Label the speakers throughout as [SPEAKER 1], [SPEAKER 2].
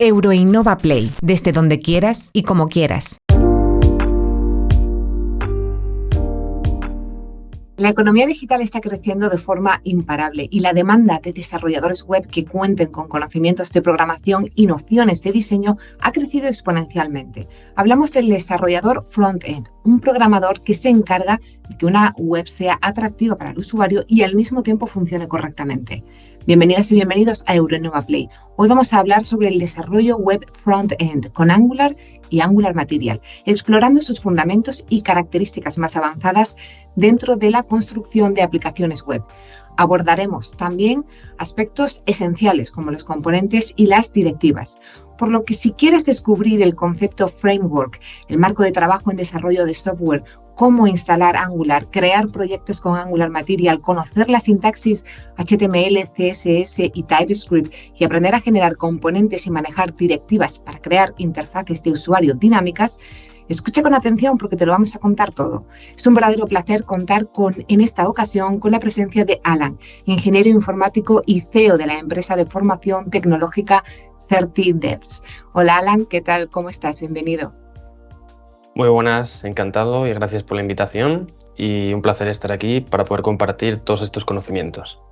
[SPEAKER 1] Euroinnova Play, desde donde quieras y como quieras. La economía digital está creciendo de forma imparable y la demanda de desarrolladores web que cuenten con conocimientos de programación y nociones de diseño ha crecido exponencialmente. Hablamos del desarrollador front-end, un programador que se encarga de que una web sea atractiva para el usuario y al mismo tiempo funcione correctamente. Bienvenidas y bienvenidos a Euroinnova Play. Hoy vamos a hablar sobre el desarrollo web front-end con Angular y Angular Material, explorando sus fundamentos y características más avanzadas dentro de la construcción de aplicaciones web. Abordaremos también aspectos esenciales como los componentes y las directivas, por lo que si quieres descubrir el concepto framework, el marco de trabajo en desarrollo de software, cómo instalar Angular, crear proyectos con Angular Material, conocer la sintaxis HTML, CSS y TypeScript y aprender a generar componentes y manejar directivas para crear interfaces de usuario dinámicas, escucha con atención porque te lo vamos a contar todo. Es un verdadero placer contar en esta ocasión con la presencia de Alan, ingeniero informático y CEO de la empresa de formación tecnológica 30devs. Hola Alan, ¿qué tal? ¿Cómo estás? Bienvenido.
[SPEAKER 2] Muy buenas, encantado y gracias por la invitación y un placer estar aquí para poder compartir todos estos conocimientos.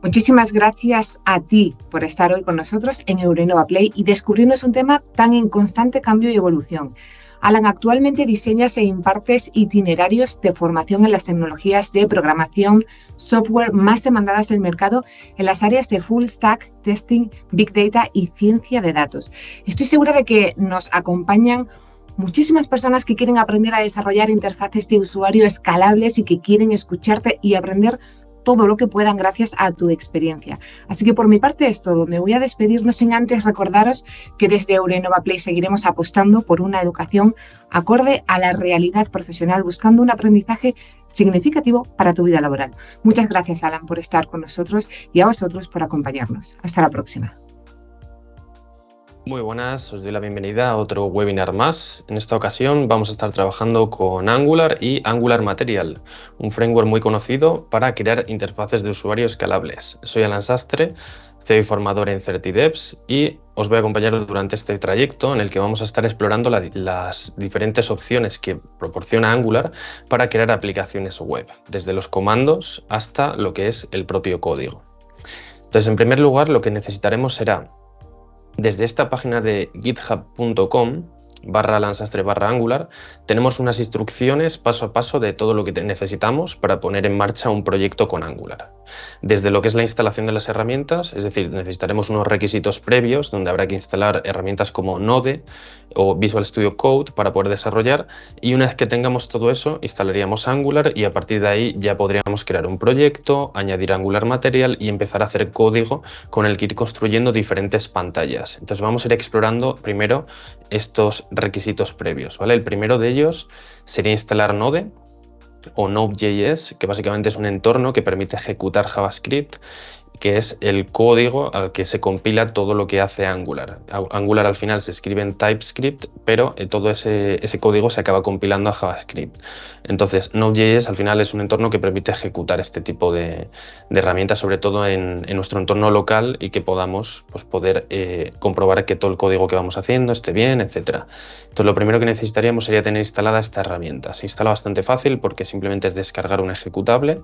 [SPEAKER 1] Muchísimas gracias a ti por estar hoy con nosotros en Euroinnova Play y descubrirnos un tema tan en constante cambio y evolución. Alan, actualmente diseñas e impartes itinerarios de formación en las tecnologías de programación, software más demandadas del mercado en las áreas de full stack, testing, big data y ciencia de datos. Estoy segura de que nos acompañan muchísimas personas que quieren aprender a desarrollar interfaces de usuario escalables y que quieren escucharte y aprender todo lo que puedan gracias a tu experiencia. Así que por mi parte es todo. Me voy a despedir no sin antes recordaros que desde Euroinnova Play seguiremos apostando por una educación acorde a la realidad profesional, buscando un aprendizaje significativo para tu vida laboral. Muchas gracias, Alan, por estar con nosotros y a vosotros por acompañarnos. Hasta la próxima.
[SPEAKER 2] Muy buenas, os doy la bienvenida a otro webinar más. En esta ocasión vamos a estar trabajando con Angular y Angular Material, un framework muy conocido para crear interfaces de usuario escalables. Soy Alan Sastre, CEO y formador en 30devs y os voy a acompañar durante este trayecto en el que vamos a estar explorando las diferentes opciones que proporciona Angular para crear aplicaciones web, desde los comandos hasta lo que es el propio código. Entonces, en primer lugar, lo que necesitaremos será desde esta página de github.com/alansastre/angular tenemos unas instrucciones paso a paso de todo lo que necesitamos para poner en marcha un proyecto con Angular. Desde lo que es la instalación de las herramientas, es decir, necesitaremos unos requisitos previos donde habrá que instalar herramientas como Node o Visual Studio Code para poder desarrollar, y una vez que tengamos todo eso instalaríamos Angular y a partir de ahí ya podríamos crear un proyecto, añadir Angular Material y empezar a hacer código con el que ir construyendo diferentes pantallas. Entonces vamos a ir explorando primero estos requisitos previos, ¿vale? El primero de ellos sería instalar Node o Node.js, que básicamente es un entorno que permite ejecutar JavaScript, que es el código al que se compila todo lo que hace Angular. Angular al final se escribe en TypeScript, pero todo ese código se acaba compilando a JavaScript. Entonces, Node.js al final es un entorno que permite ejecutar este tipo de herramientas, sobre todo en nuestro entorno local, y que podamos poder comprobar que todo el código que vamos haciendo esté bien, etc. Entonces, lo primero que necesitaríamos sería tener instalada esta herramienta. Se instala bastante fácil porque simplemente es descargar un ejecutable.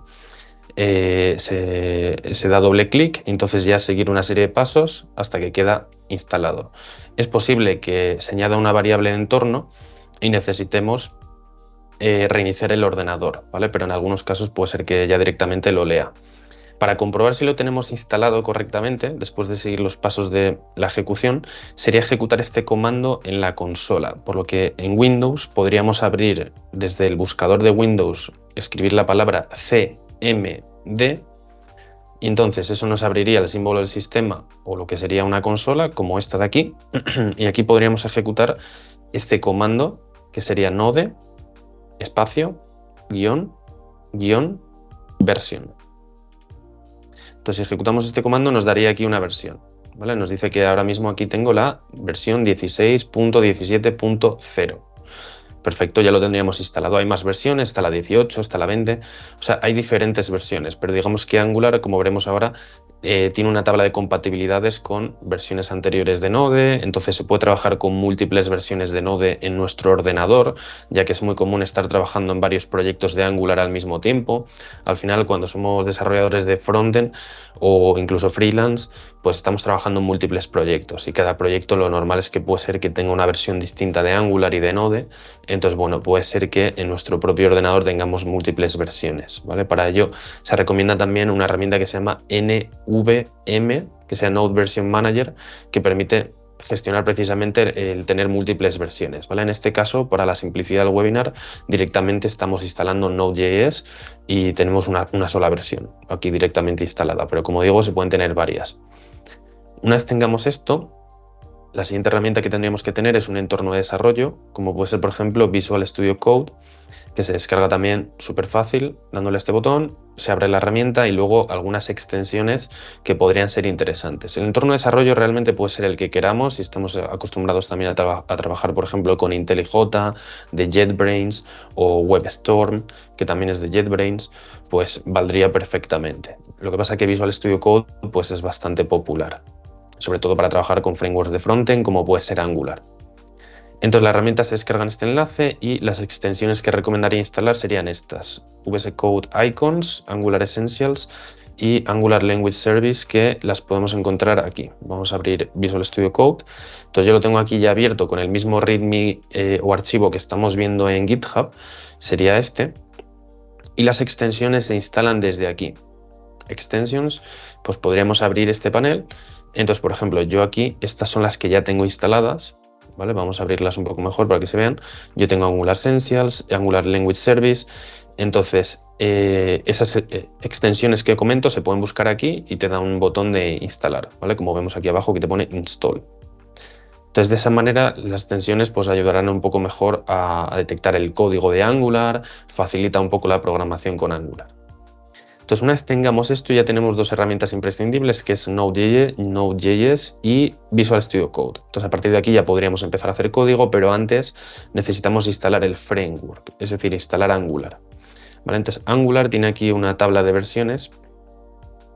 [SPEAKER 2] Se da doble clic y entonces ya seguir una serie de pasos hasta que queda instalado. Es posible que se añada una variable de entorno y necesitemos reiniciar el ordenador, ¿vale? Pero en algunos casos puede ser que ya directamente lo lea. Para comprobar si lo tenemos instalado correctamente, después de seguir los pasos de la ejecución, sería ejecutar este comando en la consola, por lo que en Windows podríamos abrir desde el buscador de Windows, escribir la palabra CMD, y entonces eso nos abriría el símbolo del sistema o lo que sería una consola como esta de aquí, y aquí podríamos ejecutar este comando que sería node espacio versión. Entonces, si ejecutamos este comando nos daría aquí una versión, ¿vale? Nos dice que ahora mismo aquí tengo la versión 16.17.0. Perfecto, ya lo tendríamos instalado. Hay más versiones, está la 18, está la 20, o sea, hay diferentes versiones, pero digamos que Angular, como veremos ahora, tiene una tabla de compatibilidades con versiones anteriores de Node, entonces se puede trabajar con múltiples versiones de Node en nuestro ordenador, ya que es muy común estar trabajando en varios proyectos de Angular al mismo tiempo. Al final, cuando somos desarrolladores de frontend o incluso freelance, pues estamos trabajando en múltiples proyectos y cada proyecto lo normal es que puede ser que tenga una versión distinta de Angular y de Node. Entonces, bueno, puede ser que en nuestro propio ordenador tengamos múltiples versiones, ¿vale? Para ello se recomienda también una herramienta que se llama NVM, que sea Node Version Manager, que permite gestionar precisamente el tener múltiples versiones, ¿vale? En este caso, para la simplicidad del webinar, directamente estamos instalando Node.js y tenemos una sola versión aquí directamente instalada, pero como digo, se pueden tener varias. Una vez tengamos esto, la siguiente herramienta que tendríamos que tener es un entorno de desarrollo, como puede ser, por ejemplo, Visual Studio Code, que se descarga también súper fácil, dándole a este botón, se abre la herramienta y luego algunas extensiones que podrían ser interesantes. El entorno de desarrollo realmente puede ser el que queramos, si estamos acostumbrados también a trabajar, por ejemplo, con IntelliJ, de JetBrains o WebStorm, que también es de JetBrains, pues valdría perfectamente. Lo que pasa es que Visual Studio Code pues es bastante popular, sobre todo para trabajar con frameworks de frontend como puede ser Angular. Entonces la herramienta se descarga en este enlace y las extensiones que recomendaría instalar serían estas: VS Code Icons, Angular Essentials y Angular Language Service, que las podemos encontrar aquí. Vamos a abrir Visual Studio Code. Entonces yo lo tengo aquí ya abierto con el mismo README o archivo que estamos viendo en GitHub, sería este. Y las extensiones se instalan desde aquí. Extensions, pues podríamos abrir este panel. Entonces, por ejemplo, yo aquí, estas son las que ya tengo instaladas, ¿vale? Vamos a abrirlas un poco mejor para que se vean. Yo tengo Angular Essentials, Angular Language Service. Entonces, esas extensiones que comento se pueden buscar aquí y te da un botón de instalar, ¿vale? Como vemos aquí abajo que te pone Install. Entonces, de esa manera, las extensiones pues, ayudarán un poco mejor a detectar el código de Angular, facilita un poco la programación con Angular. Entonces, una vez tengamos esto, ya tenemos dos herramientas imprescindibles, que es Node.js y Visual Studio Code. Entonces, a partir de aquí ya podríamos empezar a hacer código, pero antes necesitamos instalar el framework, es decir, instalar Angular. ¿Vale? Entonces, Angular tiene aquí una tabla de versiones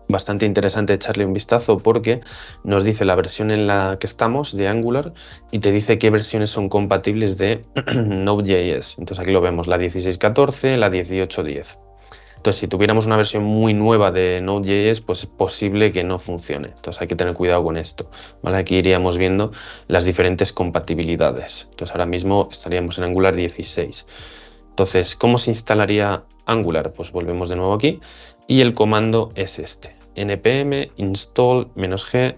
[SPEAKER 2] bastante interesante echarle un vistazo porque nos dice la versión en la que estamos de Angular y te dice qué versiones son compatibles de Node.js. Entonces, aquí lo vemos, la 16.14, la 18.10. Entonces, si tuviéramos una versión muy nueva de Node.js, pues es posible que no funcione. Entonces, hay que tener cuidado con esto, ¿vale? Aquí iríamos viendo las diferentes compatibilidades. Entonces, ahora mismo estaríamos en Angular 16. Entonces, ¿cómo se instalaría Angular? Pues volvemos de nuevo aquí y el comando es este: npm install -g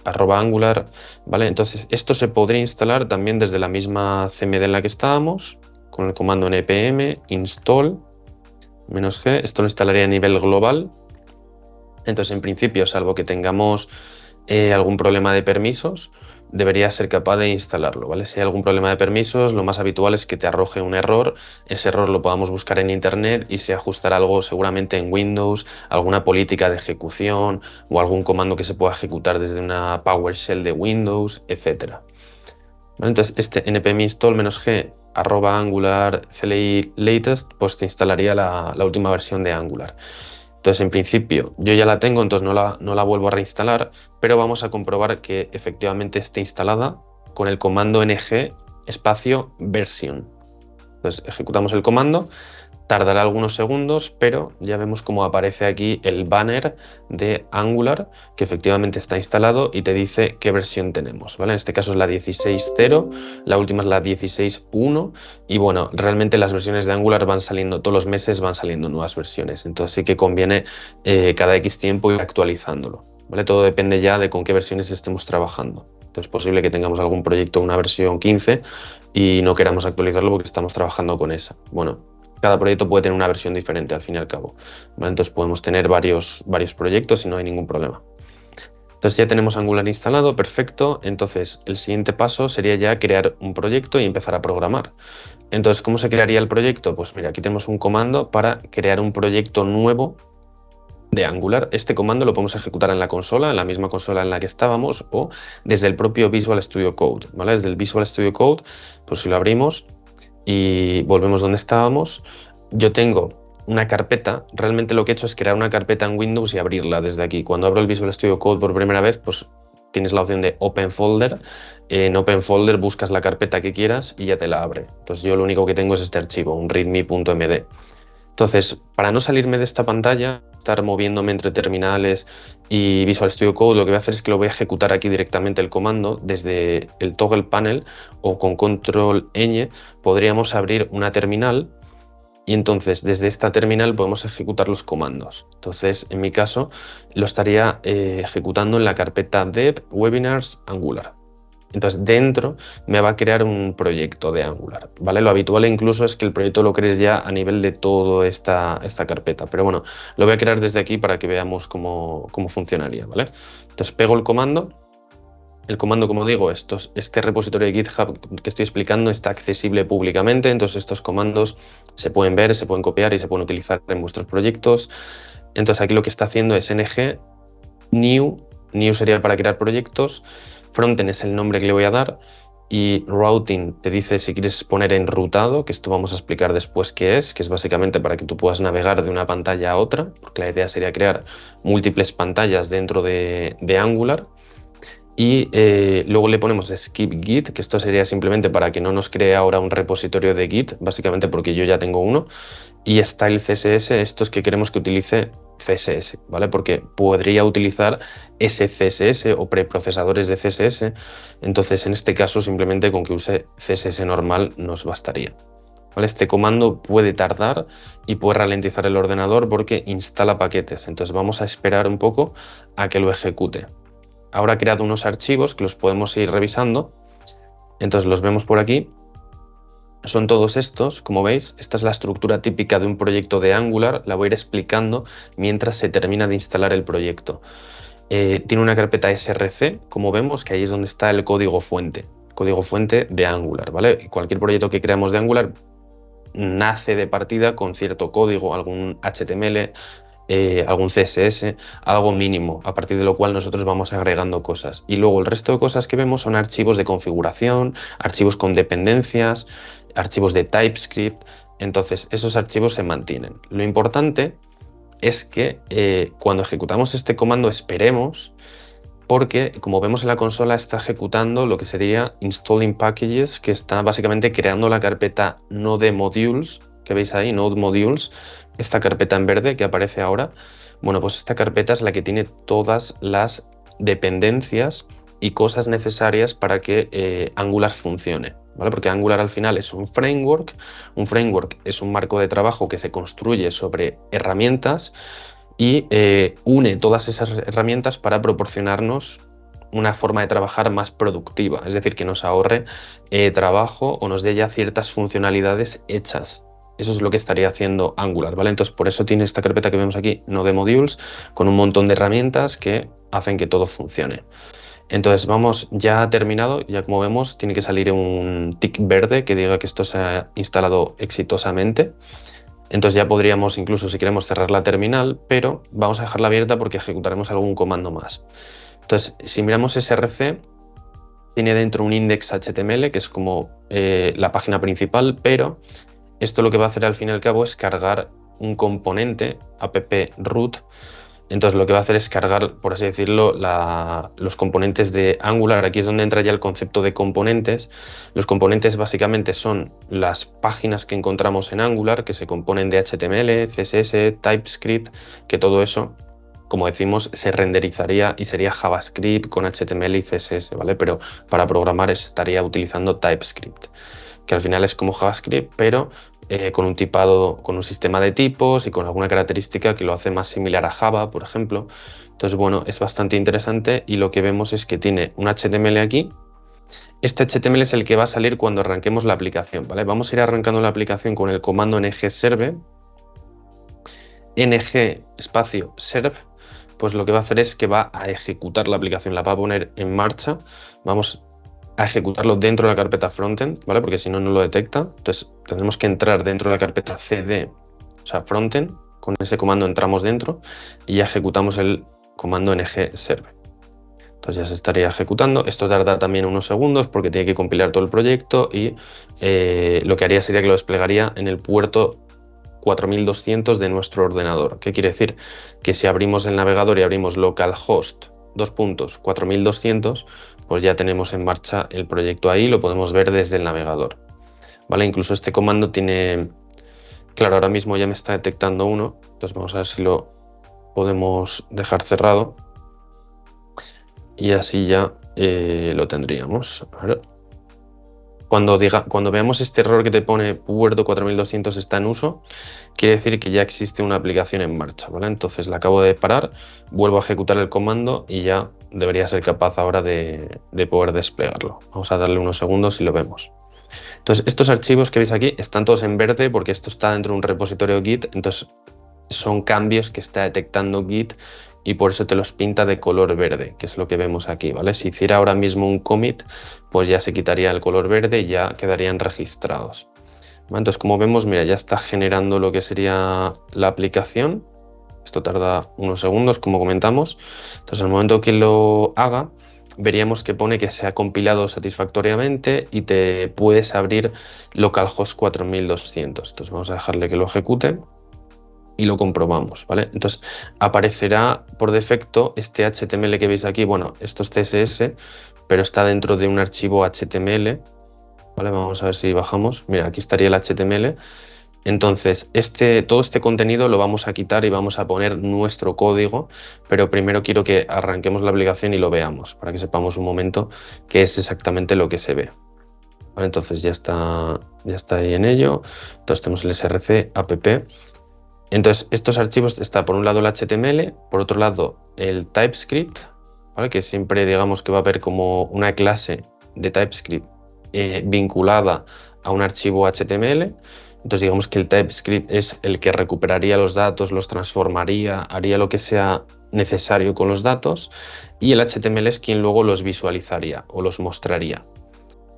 [SPEAKER 2] @angular, ¿vale? Entonces, esto se podría instalar también desde la misma CMD en la que estábamos, con el comando npm install -g. Esto lo instalaría a nivel global. Entonces, en principio, salvo que tengamos algún problema de permisos, debería ser capaz de instalarlo, ¿vale? Si hay algún problema de permisos, lo más habitual es que te arroje un error. Ese error lo podamos buscar en internet y se ajustará algo seguramente en Windows, alguna política de ejecución o algún comando que se pueda ejecutar desde una PowerShell de Windows, etc. ¿Vale? Entonces, este npm install -g @angular CLI latest, pues te instalaría la última versión de Angular. Entonces, en principio, yo ya la tengo, entonces no la vuelvo a reinstalar, pero vamos a comprobar que efectivamente esté instalada con el comando ng espacio version. Entonces, ejecutamos el comando, tardará algunos segundos, pero ya vemos cómo aparece aquí el banner de Angular, que efectivamente está instalado y te dice qué versión tenemos, ¿vale? En este caso es la 16.0, la última es la 16.1 y bueno, realmente las versiones de Angular van saliendo todos los meses, van saliendo nuevas versiones, entonces sí que conviene cada X tiempo ir actualizándolo, ¿vale? Todo depende ya de con qué versiones estemos trabajando. Entonces es posible que tengamos algún proyecto, una versión 15 y no queramos actualizarlo porque estamos trabajando con esa. Bueno, cada proyecto puede tener una versión diferente al fin y al cabo, ¿vale? Entonces podemos tener varios proyectos y no hay ningún problema. Entonces ya tenemos Angular instalado, perfecto. Entonces el siguiente paso sería ya crear un proyecto y empezar a programar. Entonces, ¿cómo se crearía el proyecto? Pues mira, aquí tenemos un comando para crear un proyecto nuevo de Angular. Este comando lo podemos ejecutar en la consola, en la misma consola en la que estábamos, o desde el propio Visual Studio Code, ¿vale? Desde el Visual Studio Code, pues si lo abrimos y volvemos donde estábamos, yo tengo una carpeta, realmente lo que he hecho es crear una carpeta en Windows y abrirla desde aquí. Cuando abro el Visual Studio Code por primera vez, pues tienes la opción de Open Folder. En Open Folder buscas la carpeta que quieras y ya te la abre. Entonces yo lo único que tengo es este archivo, un readme.md. Entonces, para no salirme de esta pantalla, estar moviéndome entre terminales y Visual Studio Code, lo que voy a hacer es que lo voy a ejecutar aquí directamente el comando desde el toggle panel, o con control ñ podríamos abrir una terminal y entonces desde esta terminal podemos ejecutar los comandos. Entonces, en mi caso, lo estaría ejecutando en la carpeta dev webinars Angular. Entonces, dentro me va a crear un proyecto de Angular, ¿vale? Lo habitual incluso es que el proyecto lo crees ya a nivel de toda esta carpeta, pero bueno, lo voy a crear desde aquí para que veamos cómo funcionaría, ¿vale? Entonces, pego el comando. El comando, como digo, este repositorio de GitHub que estoy explicando está accesible públicamente, entonces estos comandos se pueden ver, se pueden copiar y se pueden utilizar en vuestros proyectos. Entonces aquí lo que está haciendo es ng new sería para crear proyectos, frontend es el nombre que le voy a dar, y routing te dice si quieres poner enrutado, que esto vamos a explicar después qué es, que es básicamente para que tú puedas navegar de una pantalla a otra, porque la idea sería crear múltiples pantallas dentro de Angular. Y luego le ponemos skip git, que esto sería simplemente para que no nos cree ahora un repositorio de git, básicamente porque yo ya tengo uno. Y style css, estos que queremos que utilice CSS, ¿vale? Porque podría utilizar SCSS o preprocesadores de CSS. Entonces, en este caso, simplemente con que use CSS normal nos bastaría. ¿Vale? Este comando puede tardar y puede ralentizar el ordenador porque instala paquetes. Entonces, vamos a esperar un poco a que lo ejecute. Ahora he creado unos archivos que los podemos ir revisando. Entonces los vemos por aquí. Son todos estos, como veis. Esta es la estructura típica de un proyecto de Angular. La voy a ir explicando mientras se termina de instalar el proyecto. Tiene una carpeta src, como vemos, que ahí es donde está el código fuente de Angular, ¿vale? Y cualquier proyecto que creamos de Angular nace de partida con cierto código, algún HTML, algún CSS, algo mínimo, a partir de lo cual nosotros vamos agregando cosas. Y luego el resto de cosas que vemos son archivos de configuración, archivos con dependencias, archivos de TypeScript. Entonces esos archivos se mantienen. Lo importante es que cuando ejecutamos este comando esperemos, porque como vemos en la consola está ejecutando lo que sería installing packages, que está básicamente creando la carpeta node modules, que veis ahí, node modules, esta carpeta en verde que aparece ahora. Bueno, pues esta carpeta es la que tiene todas las dependencias y cosas necesarias para que Angular funcione, ¿vale? Porque Angular al final es un framework es un marco de trabajo que se construye sobre herramientas y une todas esas herramientas para proporcionarnos una forma de trabajar más productiva, es decir, que nos ahorre trabajo o nos dé ya ciertas funcionalidades hechas. Eso es lo que estaría haciendo Angular, ¿vale? Entonces, por eso tiene esta carpeta que vemos aquí, Node Modules, con un montón de herramientas que hacen que todo funcione. Entonces, vamos, ya terminado, ya como vemos, tiene que salir un tick verde que diga que esto se ha instalado exitosamente. Entonces ya podríamos incluso, si queremos, cerrar la terminal, pero vamos a dejarla abierta porque ejecutaremos algún comando más. Entonces, si miramos src, tiene dentro un index.html, que es como la página principal, pero esto lo que va a hacer al fin y al cabo es cargar un componente, app root. Entonces lo que va a hacer es cargar, por así decirlo, los componentes de Angular. Aquí es donde entra ya el concepto de componentes. Los componentes básicamente son las páginas que encontramos en Angular, que se componen de HTML, CSS, TypeScript, que todo eso, como decimos, se renderizaría y sería JavaScript con HTML y CSS, ¿vale? Pero para programar estaría utilizando TypeScript, que al final es como JavaScript, pero con un tipado, con un sistema de tipos y con alguna característica que lo hace más similar a Java, por ejemplo. Entonces, bueno, es bastante interesante y lo que vemos es que tiene un HTML aquí. Este HTML es el que va a salir cuando arranquemos la aplicación, ¿vale? Vamos a ir arrancando la aplicación con el comando ng-serve, ng espacio serve, pues lo que va a hacer es que va a ejecutar la aplicación, la va a poner en marcha. Vamos a ejecutarlo dentro de la carpeta frontend, ¿vale? Porque si no, no lo detecta. Entonces tendremos que entrar dentro de la carpeta cd, o sea, frontend. Con ese comando entramos dentro y ya ejecutamos el comando ng-serve. Entonces ya se estaría ejecutando. Esto tarda también unos segundos porque tiene que compilar todo el proyecto y lo que haría sería que lo desplegaría en el puerto 4200 de nuestro ordenador. ¿Qué quiere decir? Que si abrimos el navegador y abrimos localhost 4200, pues ya tenemos en marcha el proyecto ahí, lo podemos ver desde el navegador. ¿Vale? Incluso este comando tiene... Claro, ahora mismo ya me está detectando uno, entonces vamos a ver si lo podemos dejar cerrado y así ya lo tendríamos. A ver. Cuando veamos este error que te pone Puerto 4200 está en uso, quiere decir que ya existe una aplicación en marcha, ¿vale? Entonces la acabo de parar, vuelvo a ejecutar el comando y ya debería ser capaz ahora de poder desplegarlo. Vamos a darle unos segundos y lo vemos. Entonces estos archivos que veis aquí están todos en verde porque esto está dentro de un repositorio Git, entonces son cambios que está detectando Git y por eso te los pinta de color verde, que es lo que vemos aquí, ¿vale? Si hiciera ahora mismo un commit, pues ya se quitaría el color verde y ya quedarían registrados. ¿Vale? Entonces, como vemos, mira, ya está generando lo que sería la aplicación. Esto tarda unos segundos, como comentamos. Entonces, al momento que lo haga, veríamos que pone que se ha compilado satisfactoriamente y te puedes abrir localhost 4200. Entonces, vamos a dejarle que lo ejecute y lo comprobamos, ¿vale? Entonces aparecerá por defecto este HTML que veis aquí. Bueno, esto es CSS, pero está dentro de un archivo HTML, ¿vale? Vamos a ver si bajamos. Mira, aquí estaría el HTML. Entonces, todo este contenido lo vamos a quitar y vamos a poner nuestro código, pero primero quiero que arranquemos la aplicación y lo veamos, para que sepamos un momento qué es exactamente lo que se ve. ¿Vale? Entonces ya está ahí en ello. Entonces tenemos el src app. Entonces, estos archivos está por un lado el HTML, por otro lado el TypeScript, ¿vale? Que siempre digamos que va a haber como una clase de TypeScript vinculada a un archivo HTML. Entonces digamos que el TypeScript es el que recuperaría los datos, los transformaría, haría lo que sea necesario con los datos y el HTML es quien luego los visualizaría o los mostraría.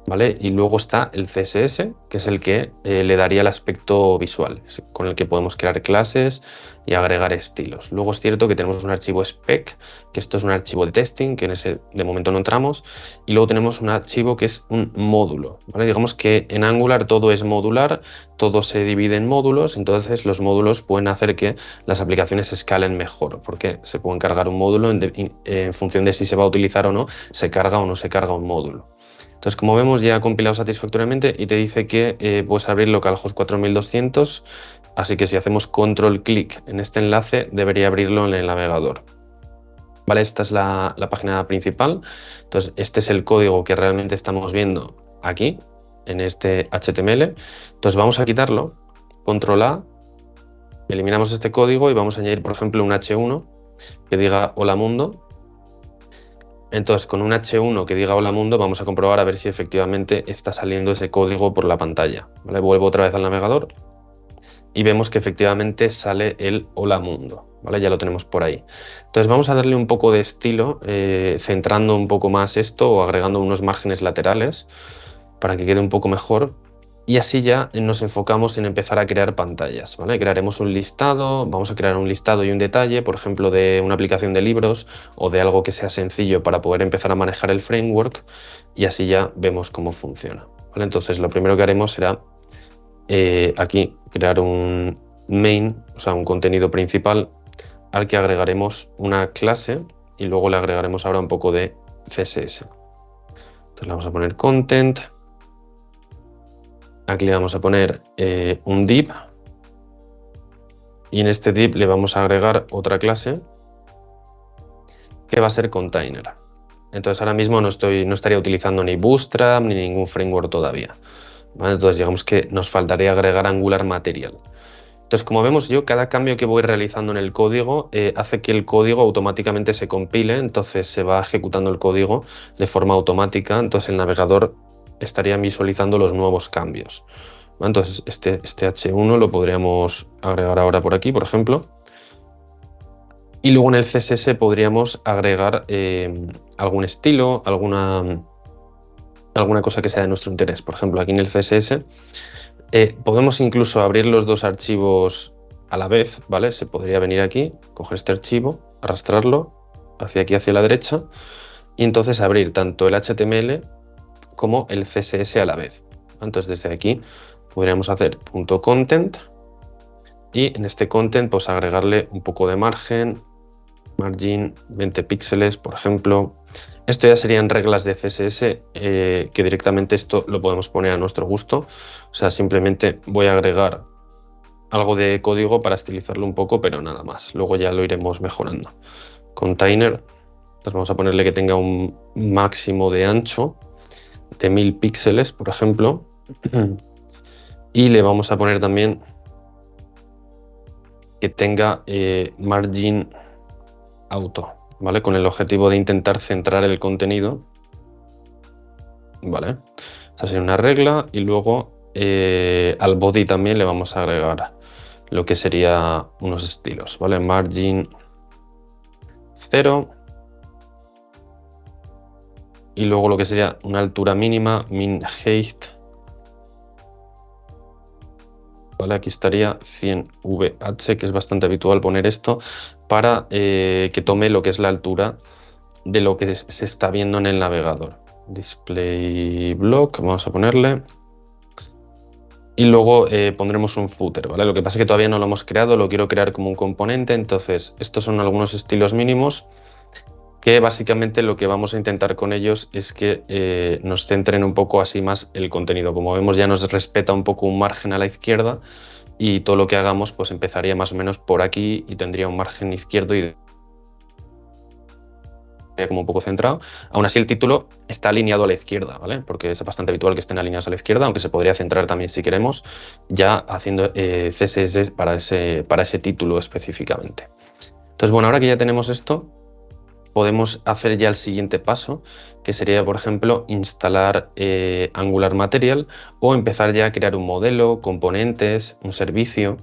[SPEAKER 2] ¿Vale? Y luego está el CSS, que es el que le daría el aspecto visual, con el que podemos crear clases y agregar estilos. Luego es cierto que tenemos un archivo spec, que esto es un archivo de testing, que en ese de momento no entramos, y luego tenemos un archivo que es un módulo. ¿Vale? Digamos que en Angular todo es modular, todo se divide en módulos, entonces los módulos pueden hacer que las aplicaciones escalen mejor, porque se pueden cargar un módulo en función de si se va a utilizar o no, se carga o no se carga un módulo. Entonces, como vemos, ya ha compilado satisfactoriamente y te dice que puedes abrir localhost 4200, así que si hacemos control clic en este enlace, debería abrirlo en el navegador. Vale, esta es la página principal. Entonces, este es el código que realmente estamos viendo aquí, en este HTML. Entonces, vamos a quitarlo, control A, eliminamos este código y vamos a añadir, por ejemplo, un H1 que diga hola mundo. Entonces, con un H1 que diga hola mundo, vamos a comprobar a ver si efectivamente está saliendo ese código por la pantalla. ¿Vale? Vuelvo otra vez al navegador y vemos que efectivamente sale el hola mundo. ¿Vale? Ya lo tenemos por ahí. Entonces vamos a darle un poco de estilo, centrando un poco más esto o agregando unos márgenes laterales para que quede un poco mejor. Y así ya nos enfocamos en empezar a crear pantallas, ¿vale? Crearemos un listado, vamos a crear un listado y un detalle, por ejemplo, de una aplicación de libros o de algo que sea sencillo para poder empezar a manejar el framework y así ya vemos cómo funciona, ¿vale? Entonces lo primero que haremos será aquí crear un main, o sea, un contenido principal al que agregaremos una clase y luego le agregaremos ahora un poco de CSS. Entonces le vamos a poner content. Aquí le vamos a poner un div y en este div le vamos a agregar otra clase que va a ser container. Entonces ahora mismo no estaría utilizando ni Bootstrap ni ningún framework todavía. ¿Vale? Entonces digamos que nos faltaría agregar Angular Material. Entonces como vemos yo, cada cambio que voy realizando en el código hace que el código automáticamente se compile, entonces se va ejecutando el código de forma automática, entonces el navegador estaría visualizando los nuevos cambios. Entonces este H1 lo podríamos agregar ahora por aquí, por ejemplo. Y luego en el CSS podríamos agregar algún estilo, alguna cosa que sea de nuestro interés. Por ejemplo, aquí en el CSS podemos incluso abrir los dos archivos a la vez, ¿vale? Se podría venir aquí, coger este archivo, arrastrarlo hacia aquí, hacia la derecha, y entonces abrir tanto el HTML como el CSS a la vez. Entonces desde aquí podríamos hacer .content y en este content pues agregarle un poco de margen, margin 20 píxeles, por ejemplo. Esto ya serían reglas de CSS que directamente esto lo podemos poner a nuestro gusto. O sea, simplemente voy a agregar algo de código para estilizarlo un poco, pero nada más. Luego ya lo iremos mejorando. Container, pues vamos a ponerle que tenga un máximo de ancho de 1000 píxeles, por ejemplo. Y le vamos a poner también que tenga margin auto, ¿vale? Con el objetivo de intentar centrar el contenido, ¿vale? Esta sería una regla y luego al body también le vamos a agregar lo que sería unos estilos, ¿vale? Margin 0 y luego lo que sería una altura mínima, min height, ¿vale? Aquí estaría 100 VH, que es bastante habitual poner esto para que tome lo que es la altura de lo que se está viendo en el navegador. Display block, vamos a ponerle. Y luego pondremos un footer, ¿vale? Lo que pasa es que todavía no lo hemos creado, lo quiero crear como un componente, entonces estos son algunos estilos mínimos que básicamente lo que vamos a intentar con ellos es que nos centren un poco así más el contenido. Como vemos ya nos respeta un poco un margen a la izquierda y todo lo que hagamos pues empezaría más o menos por aquí y tendría un margen izquierdo y como un poco centrado. Aún así el título está alineado a la izquierda, ¿vale? Porque es bastante habitual que estén alineados a la izquierda, aunque se podría centrar también si queremos, ya haciendo CSS para ese título específicamente. Entonces, bueno, ahora que ya tenemos esto, podemos hacer ya el siguiente paso, que sería, por ejemplo, instalar Angular Material o empezar ya a crear un modelo, componentes, un servicio,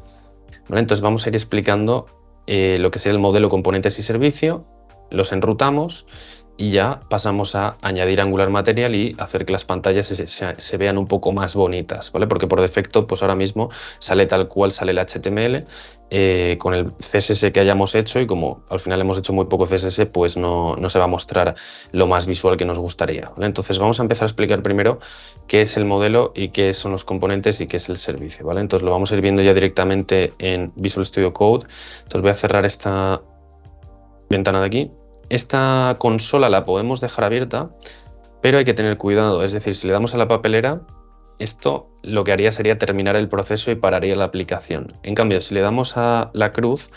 [SPEAKER 2] ¿vale? Entonces vamos a ir explicando lo que sería el modelo, componentes y servicio, los enrutamos y ya pasamos a añadir Angular Material y hacer que las pantallas se vean un poco más bonitas, ¿vale? Porque por defecto, pues ahora mismo sale tal cual sale el HTML con el CSS que hayamos hecho y como al final hemos hecho muy poco CSS, pues no se va a mostrar lo más visual que nos gustaría, ¿vale? Entonces vamos a empezar a explicar primero qué es el modelo y qué son los componentes y qué es el servicio, ¿vale? Entonces lo vamos a ir viendo ya directamente en Visual Studio Code. Entonces voy a cerrar esta ventana de aquí. Esta consola la podemos dejar abierta, pero hay que tener cuidado. Es decir, si le damos a la papelera, esto lo que haría sería terminar el proceso y pararía la aplicación. En cambio, si le damos a la cruz,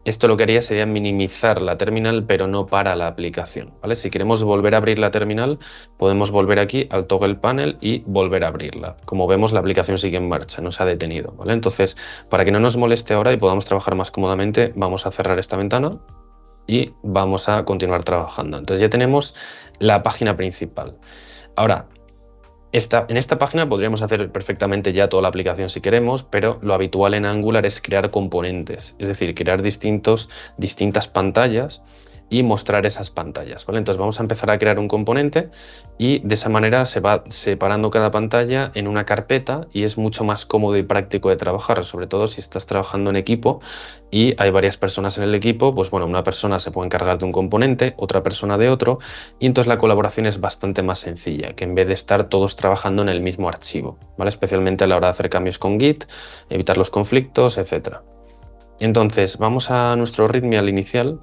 [SPEAKER 2] esto lo que haría sería minimizar la terminal, pero no para la aplicación, ¿vale? Si queremos volver a abrir la terminal, podemos volver aquí al toggle panel y volver a abrirla. Como vemos, la aplicación sigue en marcha, no se ha detenido, ¿vale? Entonces, para que no nos moleste ahora y podamos trabajar más cómodamente, vamos a cerrar esta ventana y vamos a continuar trabajando. Entonces ya tenemos la página principal. Ahora, en esta página podríamos hacer perfectamente ya toda la aplicación si queremos, pero lo habitual en Angular es crear componentes, es decir, crear distintas pantallas y mostrar esas pantallas, ¿vale? Entonces vamos a empezar a crear un componente y de esa manera se va separando cada pantalla en una carpeta y es mucho más cómodo y práctico de trabajar, sobre todo si estás trabajando en equipo y hay varias personas en el equipo, pues bueno, una persona se puede encargar de un componente, otra persona de otro y entonces la colaboración es bastante más sencilla que en vez de estar todos trabajando en el mismo archivo, ¿vale? Especialmente a la hora de hacer cambios con Git, evitar los conflictos, etc. Entonces vamos a nuestro README al inicial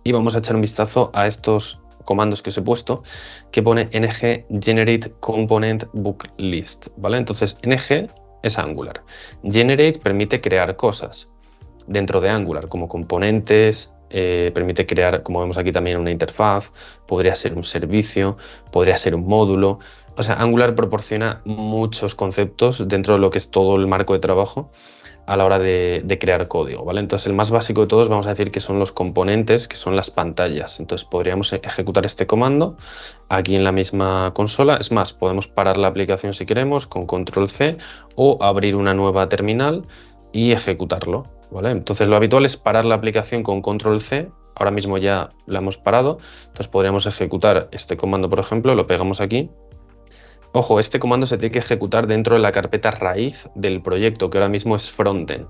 [SPEAKER 2] y vamos a echar un vistazo a estos comandos que os he puesto que pone ng generate component book list, ¿vale? Entonces ng es Angular, generate permite crear cosas dentro de Angular como componentes, permite crear, como vemos aquí también, una interfaz, podría ser un servicio, podría ser un módulo. O sea, Angular proporciona muchos conceptos dentro de lo que es todo el marco de trabajo a la hora de crear código, ¿vale? Entonces el más básico de todos vamos a decir que son los componentes, que son las pantallas. Entonces podríamos ejecutar este comando aquí en la misma consola. Es más, podemos parar la aplicación si queremos con control C o abrir una nueva terminal y ejecutarlo, ¿vale? Entonces lo habitual es parar la aplicación con control C. Ahora mismo ya la hemos parado, entonces podríamos ejecutar este comando, por ejemplo, lo pegamos aquí. Ojo, este comando se tiene que ejecutar dentro de la carpeta raíz del proyecto, que ahora mismo es frontend.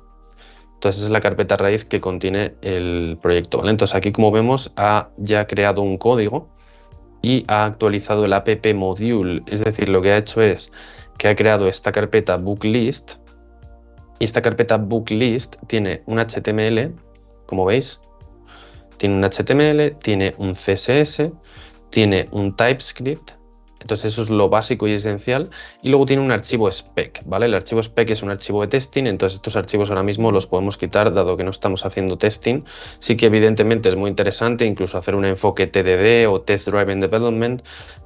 [SPEAKER 2] Entonces es la carpeta raíz que contiene el proyecto, ¿vale? Entonces aquí, como vemos, ha ya creado un código y ha actualizado el app module. Es decir, lo que ha hecho es que ha creado esta carpeta book list Y esta carpeta booklist tiene un HTML, como veis, tiene un HTML, tiene un CSS, tiene un TypeScript. Entonces eso es lo básico y esencial. Y luego tiene un archivo spec, ¿vale? El archivo spec es un archivo de testing, entonces estos archivos ahora mismo los podemos quitar dado que no estamos haciendo testing. Sí que evidentemente es muy interesante incluso hacer un enfoque TDD o Test Driven Development,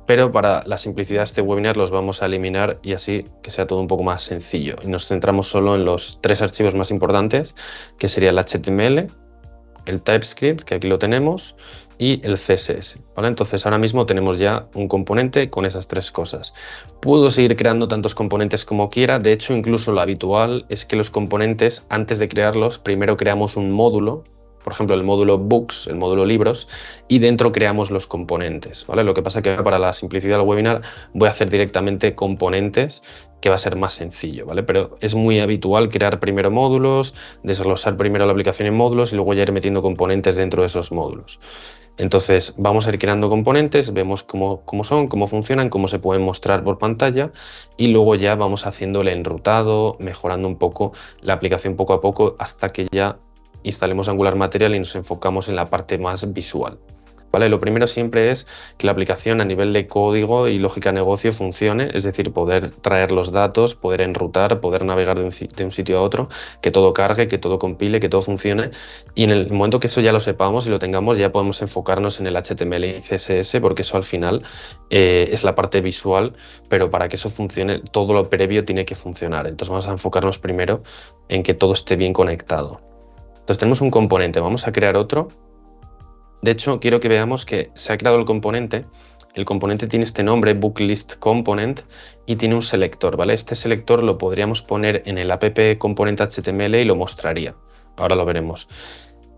[SPEAKER 2] pero para la simplicidad de este webinar los vamos a eliminar y así que sea todo un poco más sencillo. Y nos centramos solo en los 3 archivos más importantes, que sería el HTML, el TypeScript, que aquí lo tenemos, y el CSS, ¿vale? Entonces ahora mismo tenemos ya un componente con esas 3 cosas. Puedo seguir creando tantos componentes como quiera, de hecho incluso lo habitual es que los componentes, antes de crearlos, primero creamos un módulo, por ejemplo el módulo Books, el módulo Libros, y dentro creamos los componentes, ¿vale? Lo que pasa es que para la simplicidad del webinar voy a hacer directamente componentes, que va a ser más sencillo, ¿vale? Pero es muy habitual crear primero módulos, desglosar primero la aplicación en módulos y luego ya ir metiendo componentes dentro de esos módulos. Entonces vamos a ir creando componentes, vemos cómo son, cómo funcionan, cómo se pueden mostrar por pantalla y luego ya vamos haciendo el enrutado, mejorando un poco la aplicación poco a poco hasta que ya instalemos Angular Material y nos enfocamos en la parte más visual. ¿Vale? Lo primero siempre es que la aplicación a nivel de código y lógica de negocio funcione, es decir, poder traer los datos, poder enrutar, poder navegar de un sitio a otro, que todo cargue, que todo compile, que todo funcione. Y en el momento que eso ya lo sepamos y lo tengamos, ya podemos enfocarnos en el HTML y CSS, porque eso al final es la parte visual, pero para que eso funcione, todo lo previo tiene que funcionar. Entonces vamos a enfocarnos primero en que todo esté bien conectado. Entonces tenemos un componente, vamos a crear otro. De hecho, quiero que veamos que se ha creado el componente tiene este nombre, booklist component, y tiene un selector, ¿vale? Este selector lo podríamos poner en el app component HTML y lo mostraría. Ahora lo veremos.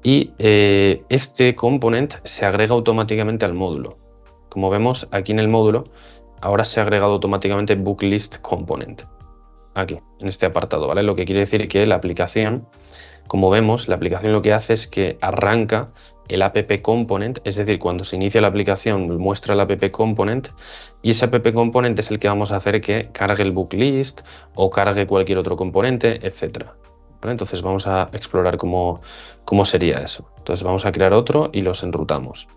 [SPEAKER 2] Y este component se agrega automáticamente al módulo. Como vemos aquí en el módulo, ahora se ha agregado automáticamente booklist component. Aquí, en este apartado, ¿vale? Lo que quiere decir que la aplicación, como vemos, la aplicación lo que hace es que arranca el app component, es decir, cuando se inicia la aplicación muestra el app component y ese app component es el que vamos a hacer que cargue el booklist o cargue cualquier otro componente, etc. ¿Vale? Entonces vamos a explorar cómo sería eso. Entonces vamos a crear otro y los enrutamos.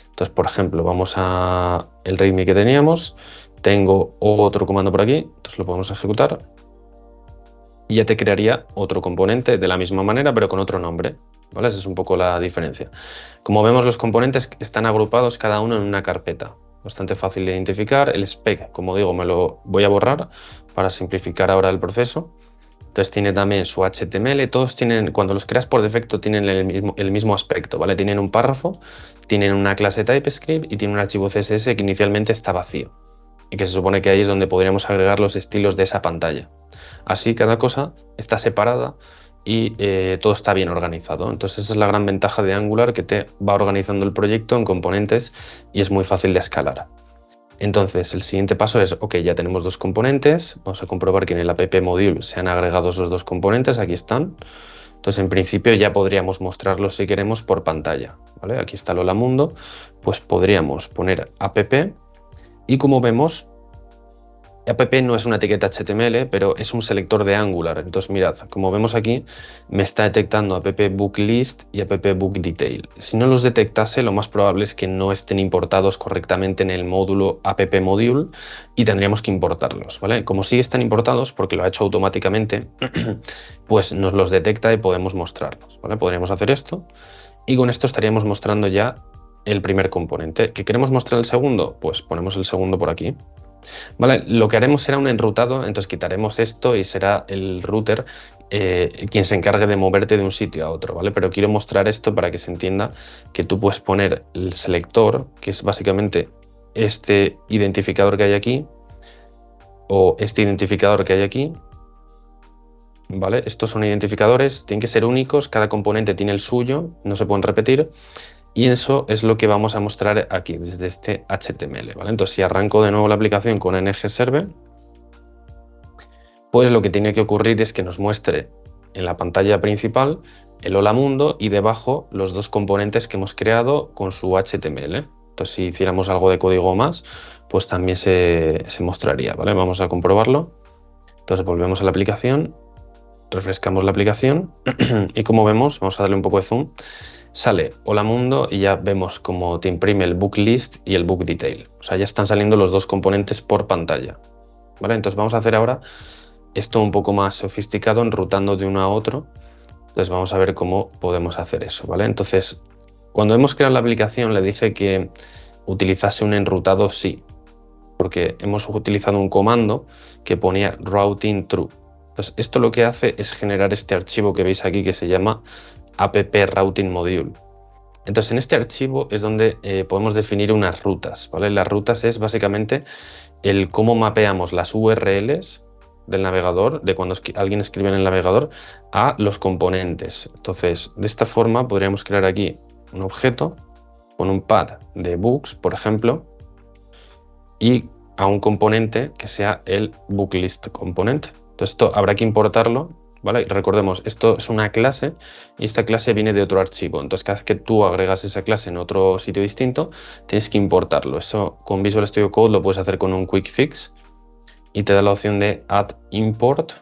[SPEAKER 2] Entonces, por ejemplo, vamos a el readme que teníamos, tengo otro comando por aquí, entonces lo podemos ejecutar y ya te crearía otro componente de la misma manera pero con otro nombre. ¿Vale? Esa es un poco la diferencia. Como vemos, los componentes están agrupados cada uno en una carpeta. Bastante fácil de identificar. El spec, como digo, me lo voy a borrar para simplificar ahora el proceso. Entonces tiene también su HTML. Todos tienen, cuando los creas por defecto, tienen el mismo aspecto, ¿vale? Tienen un párrafo, tienen una clase TypeScript y tienen un archivo CSS que inicialmente está vacío y que se supone que ahí es donde podríamos agregar los estilos de esa pantalla. Así cada cosa está separada y todo está bien organizado. Entonces esa es la gran ventaja de Angular, que te va organizando el proyecto en componentes y es muy fácil de escalar. Entonces el siguiente paso es, ok, ya tenemos 2 componentes, vamos a comprobar que en el app module se han agregado esos 2 componentes, aquí están. Entonces en principio ya podríamos mostrarlos si queremos por pantalla, ¿vale? Aquí está el Hola Mundo, pues podríamos poner app y como vemos, app no es una etiqueta HTML, pero es un selector de Angular. Entonces mirad, como vemos aquí, me está detectando app booklist y app bookdetail. Si no los detectase, lo más probable es que no estén importados correctamente en el módulo app module y tendríamos que importarlos, ¿vale? Como sí están importados, porque lo ha hecho automáticamente, pues nos los detecta y podemos mostrarlos, ¿vale? Podríamos hacer esto y con esto estaríamos mostrando ya el primer componente. ¿Que queremos mostrar el segundo? Pues ponemos el segundo por aquí. Vale, lo que haremos será un enrutado, entonces quitaremos esto y será el router quien se encargue de moverte de un sitio a otro, ¿vale? Pero quiero mostrar esto para que se entienda que tú puedes poner el selector, que es básicamente este identificador que hay aquí, o este identificador que hay aquí, ¿vale? Estos son identificadores, tienen que ser únicos, cada componente tiene el suyo, no se pueden repetir. Y eso es lo que vamos a mostrar aquí, desde este HTML, ¿vale? Entonces, si arranco de nuevo la aplicación con ng-server, pues lo que tiene que ocurrir es que nos muestre en la pantalla principal el Hola Mundo y debajo los 2 componentes que hemos creado con su HTML. Entonces, si hiciéramos algo de código más, pues también se mostraría, ¿vale? Vamos a comprobarlo. Entonces, volvemos a la aplicación refrescamos la aplicación y como vemos, vamos a darle un poco de zoom, sale Hola Mundo y ya vemos cómo te imprime el book list y el book detail. O sea, ya están saliendo los dos componentes por pantalla. ¿Vale? Entonces vamos a hacer ahora esto un poco más sofisticado, enrutando de uno a otro. Entonces vamos a ver cómo podemos hacer eso, ¿vale? Entonces, cuando hemos creado la aplicación le dije que utilizase un enrutado sí, porque hemos utilizado un comando que ponía routing true. Entonces, esto lo que hace es generar este archivo que veis aquí que se llama app routing module. Entonces, en este archivo es donde podemos definir unas rutas, ¿vale? Las rutas es básicamente el cómo mapeamos las URLs del navegador, de cuando alguien escribe en el navegador, a los componentes. Entonces, de esta forma podríamos crear aquí un objeto con un pad de books, por ejemplo, y a un componente que sea el booklist component. Entonces, esto habrá que importarlo, ¿vale? Recordemos, esto es una clase y esta clase viene de otro archivo. Entonces, cada vez que tú agregas esa clase en otro sitio distinto, tienes que importarlo. Eso con Visual Studio Code lo puedes hacer con un quick fix y te da la opción de add import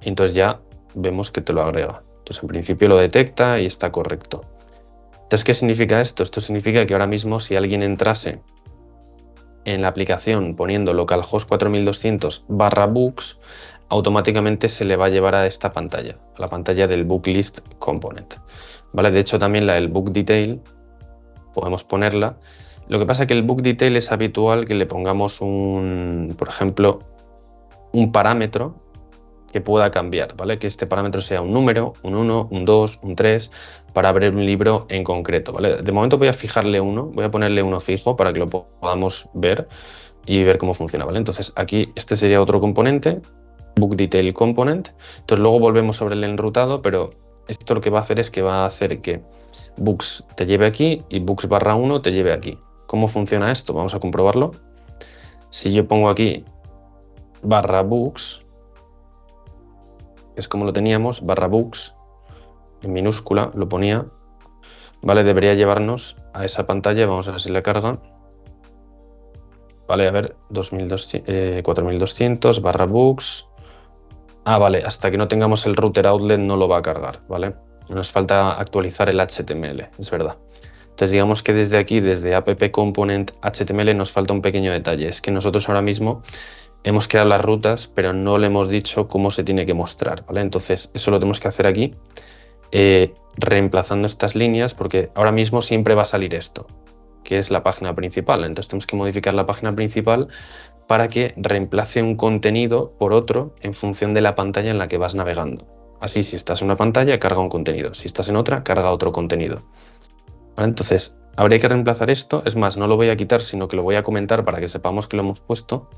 [SPEAKER 2] y entonces ya vemos que te lo agrega. Entonces, en principio lo detecta y está correcto. Entonces, ¿qué significa esto? Esto significa que ahora mismo si alguien entrase en la aplicación poniendo localhost 4200/books, automáticamente se le va a llevar a esta pantalla, a la pantalla del booklist component. ¿Vale? De hecho, también la del book detail podemos ponerla. Lo que pasa es que el book detail es habitual que le pongamos por ejemplo, un parámetro que pueda cambiar, ¿vale? Que este parámetro sea un número, un 1, un 2, un 3, para abrir un libro en concreto, ¿vale? De momento voy a fijarle uno, voy a ponerle uno fijo para que lo podamos ver y ver cómo funciona, ¿vale? Entonces aquí este sería otro componente, book detail component. Entonces luego volvemos sobre el enrutado, pero esto lo que va a hacer es que va a hacer que books te lleve aquí y books/1 te lleve aquí. ¿Cómo funciona esto? Vamos a comprobarlo. Si yo pongo aquí /books, es como lo teníamos, /books, en minúscula lo ponía, ¿vale? Debería llevarnos a esa pantalla, vamos a ver si la carga. Vale, a ver, 4200 /books. Ah, vale, hasta que no tengamos el router outlet no lo va a cargar, ¿vale? Nos falta actualizar el HTML, es verdad. Entonces digamos que desde aquí, desde app component HTML, nos falta un pequeño detalle. Es que nosotros ahora mismo hemos creado las rutas, pero no le hemos dicho cómo se tiene que mostrar, ¿vale? Entonces eso lo tenemos que hacer aquí, reemplazando estas líneas, porque ahora mismo siempre va a salir esto, que es la página principal. Entonces tenemos que modificar la página principal para que reemplace un contenido por otro en función de la pantalla en la que vas navegando. Así, si estás en una pantalla, carga un contenido. Si estás en otra, carga otro contenido. ¿Vale? Entonces, habría que reemplazar esto. Es más, no lo voy a quitar, sino que lo voy a comentar para que sepamos que lo hemos puesto.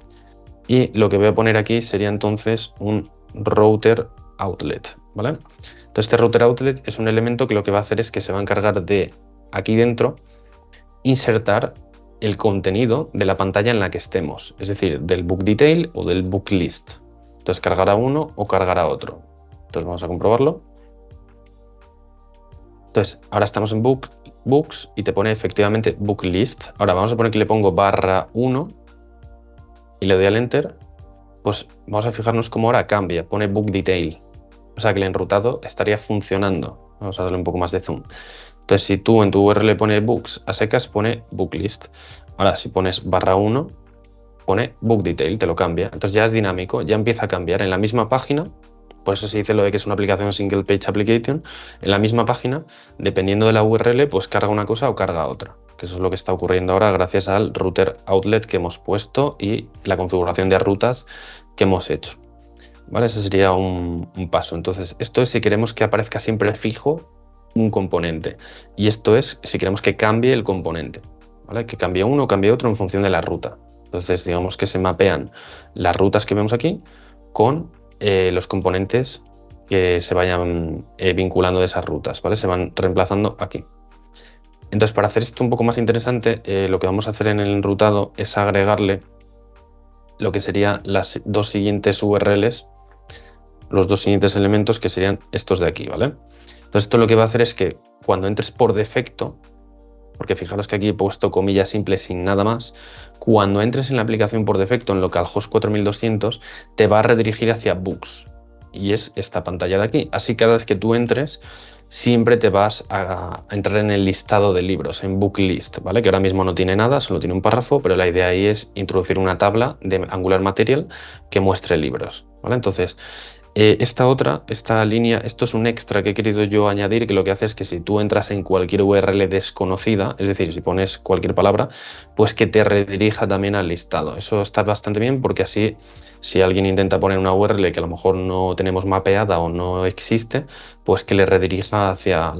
[SPEAKER 2] Y lo que voy a poner aquí sería entonces un router outlet, ¿vale? Entonces este router outlet es un elemento que lo que va a hacer es que se va a encargar de, aquí dentro, insertar el contenido de la pantalla en la que estemos, es decir, del book detail o del book list. Entonces cargará uno o cargará otro. Entonces vamos a comprobarlo. Entonces ahora estamos en books y te pone efectivamente book list. Ahora vamos a poner que le pongo /1 y le doy al enter. Pues vamos a fijarnos cómo ahora cambia, pone book detail. O sea que el enrutado estaría funcionando. Vamos a darle un poco más de zoom. Entonces, si tú en tu URL pones books a secas, pone book list. Ahora, si pones /1, pone book detail, te lo cambia. Entonces ya es dinámico, ya empieza a cambiar en la misma página. Por eso se dice lo de que es una aplicación single page application. En la misma página, dependiendo de la URL, pues carga una cosa o carga otra. Que eso es lo que está ocurriendo ahora gracias al router outlet que hemos puesto y la configuración de rutas que hemos hecho. ¿Vale? Ese sería un paso. Entonces, esto es si queremos que aparezca siempre fijo un componente. Y esto es si queremos que cambie el componente. ¿Vale? Que cambie uno o cambie otro en función de la ruta. Entonces, digamos que se mapean las rutas que vemos aquí con los componentes que se vayan vinculando de esas rutas. ¿Vale? Se van reemplazando aquí. Entonces, para hacer esto un poco más interesante, lo que vamos a hacer en el enrutado es agregarle lo que serían las dos siguientes URLs, los dos siguientes elementos que serían estos de aquí, ¿vale? Entonces esto lo que va a hacer es que cuando entres por defecto, porque fijaros que aquí he puesto comillas simples sin nada más, cuando entres en la aplicación por defecto en localhost 4200 te va a redirigir hacia books, y es esta pantalla de aquí. Así cada vez que tú entres, siempre te vas a entrar en el listado de libros, en book list, ¿vale? Que ahora mismo no tiene nada, solo tiene un párrafo, pero la idea ahí es introducir una tabla de Angular Material que muestre libros, ¿vale? Entonces, esta línea, esto es un extra que he querido yo añadir, que lo que hace es que si tú entras en cualquier URL desconocida, es decir, si pones cualquier palabra, pues que te redirija también al listado. Eso está bastante bien porque así, si alguien intenta poner una URL que a lo mejor no tenemos mapeada o no existe, pues que le redirija hacia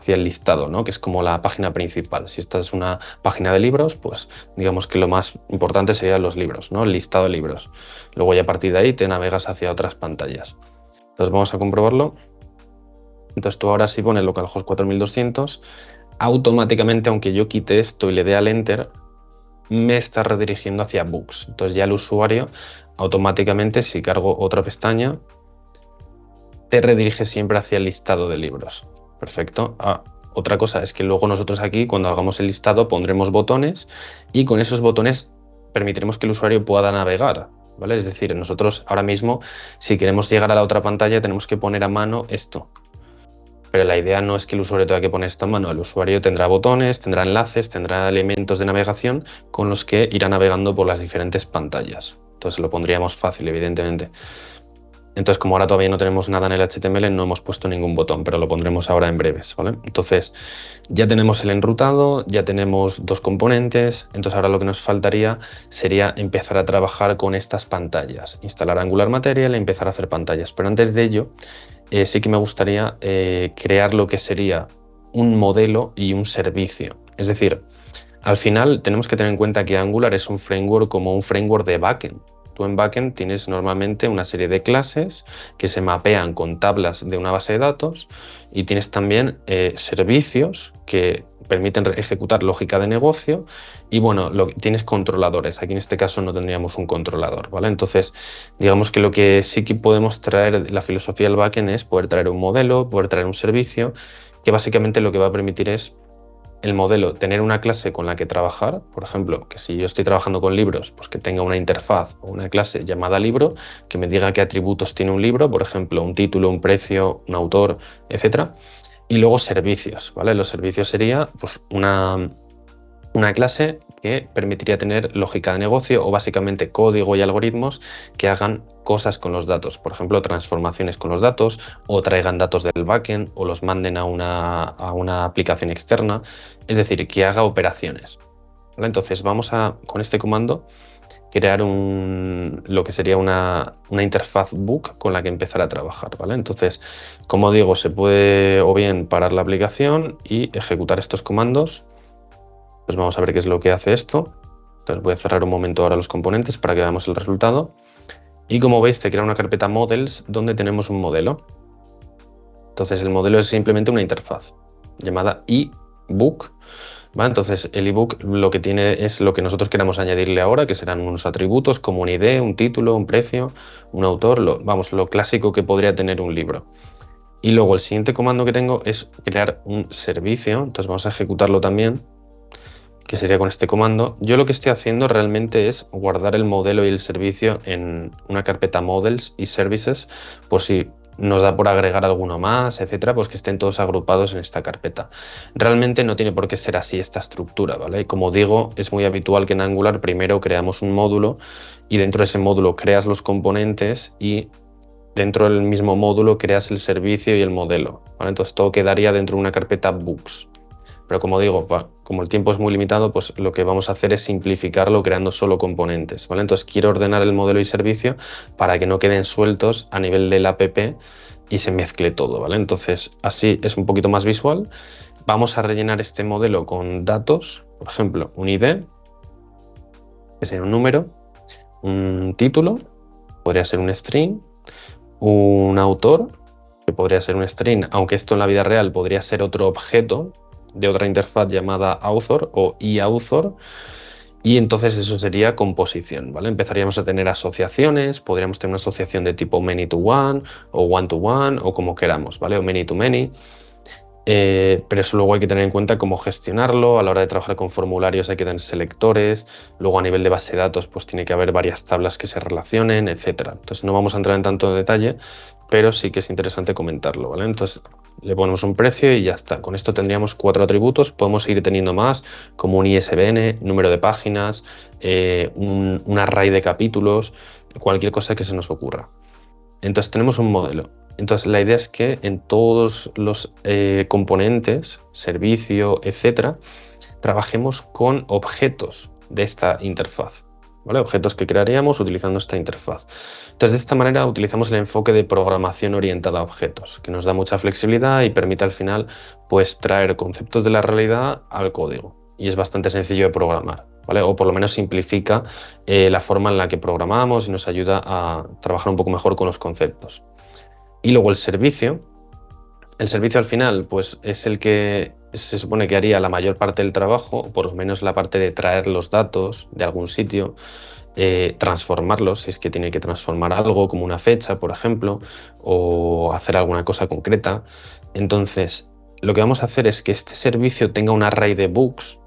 [SPEAKER 2] el listado, ¿no? Que es como la página principal. Si esta es una página de libros, pues digamos que lo más importante serían los libros, ¿no? El listado de libros. Luego ya a partir de ahí te navegas hacia otras pantallas. Entonces vamos a comprobarlo. Entonces tú ahora si pones localhost 4200, automáticamente, aunque yo quite esto y le dé al enter, me está redirigiendo hacia books. Entonces ya el usuario automáticamente, si cargo otra pestaña, te redirige siempre hacia el listado de libros. Perfecto. Otra cosa es que luego nosotros aquí, cuando hagamos el listado, pondremos botones y con esos botones permitiremos que el usuario pueda navegar, ¿vale? Es decir, nosotros ahora mismo, si queremos llegar a la otra pantalla, tenemos que poner a mano esto. Pero la idea no es que el usuario tenga que poner esto a mano. El usuario tendrá botones, tendrá enlaces, tendrá elementos de navegación con los que irá navegando por las diferentes pantallas. Entonces lo pondríamos fácil, evidentemente. Entonces, como ahora todavía no tenemos nada en el HTML, no hemos puesto ningún botón, pero lo pondremos ahora en breves, ¿vale? Entonces, ya tenemos el enrutado, ya tenemos dos componentes, entonces ahora lo que nos faltaría sería empezar a trabajar con estas pantallas, instalar Angular Material e empezar a hacer pantallas. Pero antes de ello, sí que me gustaría crear lo que sería un modelo y un servicio. Es decir, al final tenemos que tener en cuenta que Angular es un framework como un framework de backend. Tú en backend tienes normalmente una serie de clases que se mapean con tablas de una base de datos y tienes también servicios que permiten ejecutar lógica de negocio y bueno, tienes controladores. Aquí en este caso no tendríamos un controlador, ¿vale? Entonces, digamos que lo que sí que podemos traer, la filosofía del backend es poder traer un modelo, poder traer un servicio, que básicamente lo que va a permitir es el modelo, tener una clase con la que trabajar, por ejemplo, que si yo estoy trabajando con libros, pues que tenga una interfaz o una clase llamada libro, que me diga qué atributos tiene un libro, por ejemplo, un título, un precio, un autor, etcétera. Y luego servicios, ¿vale? Los servicios sería pues una clase que permitiría tener lógica de negocio o básicamente código y algoritmos que hagan cosas con los datos, por ejemplo, transformaciones con los datos o traigan datos del backend o los manden a una aplicación externa, es decir, que haga operaciones, ¿vale? Entonces vamos con este comando, crear lo que sería una interfaz book con la que empezar a trabajar, ¿vale? Entonces, como digo, se puede o bien parar la aplicación y ejecutar estos comandos. Pues vamos a ver qué es lo que hace esto. Entonces voy a cerrar un momento ahora los componentes para que veamos el resultado. Y como veis, se crea una carpeta models donde tenemos un modelo. Entonces el modelo es simplemente una interfaz llamada ebook, ¿vale? Entonces el ebook lo que tiene es lo que nosotros queramos añadirle ahora, que serán unos atributos como un ID, un título, un precio, un autor, lo clásico que podría tener un libro. Y luego el siguiente comando que tengo es crear un servicio. Entonces vamos a ejecutarlo también, que sería con este comando. Yo lo que estoy haciendo realmente es guardar el modelo y el servicio en una carpeta models y services, por si nos da por agregar alguno más, etcétera, pues que estén todos agrupados en esta carpeta. Realmente no tiene por qué ser así esta estructura, ¿vale? Y como digo, es muy habitual que en Angular primero creamos un módulo y dentro de ese módulo creas los componentes y dentro del mismo módulo creas el servicio y el modelo, ¿vale? Entonces todo quedaría dentro de una carpeta books. Pero como digo, como el tiempo es muy limitado, pues lo que vamos a hacer es simplificarlo creando solo componentes, ¿vale? Entonces quiero ordenar el modelo y servicio para que no queden sueltos a nivel del app y se mezcle todo, ¿vale? Entonces así es un poquito más visual. Vamos a rellenar este modelo con datos, por ejemplo, un ID, que sería un número, un título, podría ser un string, un autor, que podría ser un string, aunque esto en la vida real podría ser otro objeto de otra interfaz llamada author o eAuthor, y entonces eso sería composición, ¿vale? Empezaríamos a tener asociaciones, podríamos tener una asociación de tipo many to one o one to one o como queramos, ¿vale? O many to many. pero eso luego hay que tener en cuenta cómo gestionarlo. A la hora de trabajar con formularios hay que tener selectores. Luego a nivel de base de datos pues tiene que haber varias tablas que se relacionen, etcétera. Entonces no vamos a entrar en tanto detalle, pero sí que es interesante comentarlo, ¿vale? Entonces le ponemos un precio y ya está. Con esto tendríamos 4 atributos. Podemos ir teniendo más, como un ISBN, número de páginas, un array de capítulos, cualquier cosa que se nos ocurra. Entonces tenemos un modelo. Entonces la idea es que en todos los componentes, servicio, etcétera, trabajemos con objetos de esta interfaz, ¿vale? Objetos que crearíamos utilizando esta interfaz. Entonces de esta manera utilizamos el enfoque de programación orientada a objetos, que nos da mucha flexibilidad y permite al final pues traer conceptos de la realidad al código. Y es bastante sencillo de programar, ¿vale? O por lo menos simplifica la forma en la que programamos y nos ayuda a trabajar un poco mejor con los conceptos. Y luego el servicio al final pues es el que se supone que haría la mayor parte del trabajo, por lo menos la parte de traer los datos de algún sitio, transformarlos, si es que tiene que transformar algo como una fecha, por ejemplo, o hacer alguna cosa concreta. Entonces, lo que vamos a hacer es que este servicio tenga un array de books,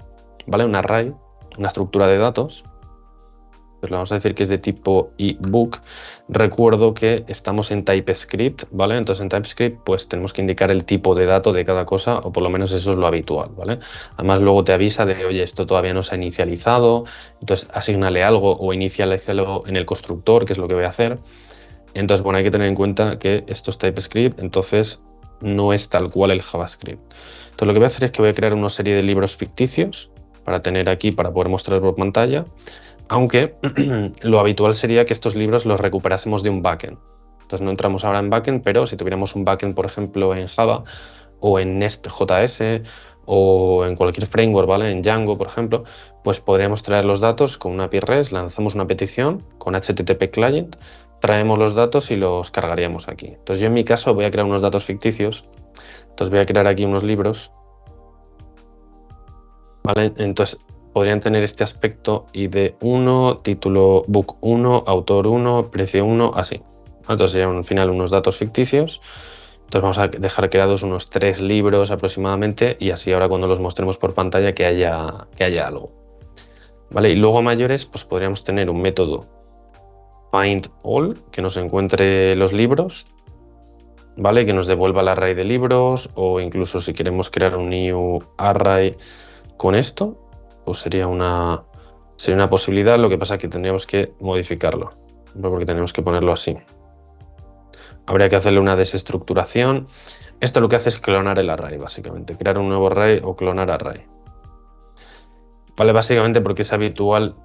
[SPEAKER 2] ¿vale? Un array, una estructura de datos. Pues le vamos a decir que es de tipo ebook. Recuerdo que estamos en TypeScript, ¿vale? Entonces en TypeScript pues tenemos que indicar el tipo de dato de cada cosa, o por lo menos eso es lo habitual, ¿vale? Además luego te avisa de, oye, esto todavía no se ha inicializado, entonces asígnale algo o inicialízalo en el constructor, que es lo que voy a hacer. Entonces, bueno, hay que tener en cuenta que esto es TypeScript, entonces no es tal cual el JavaScript. Entonces lo que voy a hacer es que voy a crear una serie de libros ficticios para tener aquí, para poder mostrar por pantalla. Aunque lo habitual sería que estos libros los recuperásemos de un backend. Entonces no entramos ahora en backend, pero si tuviéramos un backend, por ejemplo, en Java o en Nest.js o en cualquier framework, ¿vale? En Django, por ejemplo, pues podríamos traer los datos con una API REST, lanzamos una petición con HTTP client, traemos los datos y los cargaríamos aquí. Entonces yo en mi caso voy a crear unos datos ficticios. Entonces voy a crear aquí unos libros, ¿vale? Entonces podrían tener este aspecto: ID 1, título book 1, autor 1, precio 1, así. Entonces serían al final unos datos ficticios. Entonces vamos a dejar creados unos 3 libros aproximadamente y así ahora cuando los mostremos por pantalla que haya algo. ¿Vale? Y luego a mayores pues podríamos tener un método find all que nos encuentre los libros, ¿vale? Que nos devuelva el array de libros, o incluso si queremos crear un new array con esto, pues sería una posibilidad. Lo que pasa es que tendríamos que modificarlo, ¿no? Porque tenemos que ponerlo así. Habría que hacerle una desestructuración. Esto lo que hace es clonar el array, básicamente, crear un nuevo array o clonar array. Vale, básicamente porque es habitual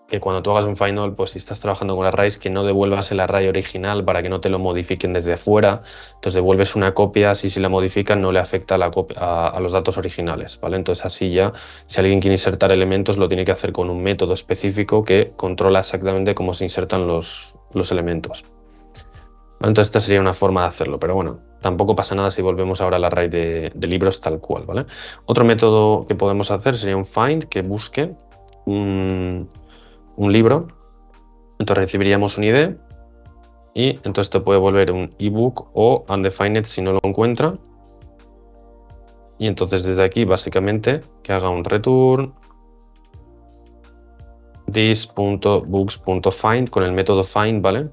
[SPEAKER 2] que cuando tú hagas un find all, pues si estás trabajando con arrays, que no devuelvas el array original para que no te lo modifiquen desde fuera. Entonces devuelves una copia, así si la modifican no le afecta a los datos originales, ¿vale? Entonces así ya, si alguien quiere insertar elementos, lo tiene que hacer con un método específico que controla exactamente cómo se insertan los elementos. Entonces esta sería una forma de hacerlo, pero bueno, tampoco pasa nada si volvemos ahora al array de libros tal cual, ¿vale? Otro método que podemos hacer sería un find que busque un libro. Entonces recibiríamos un ID y entonces esto puede volver un ebook o undefined si no lo encuentra. Y entonces desde aquí básicamente que haga un return this.books.find con el método find, ¿vale?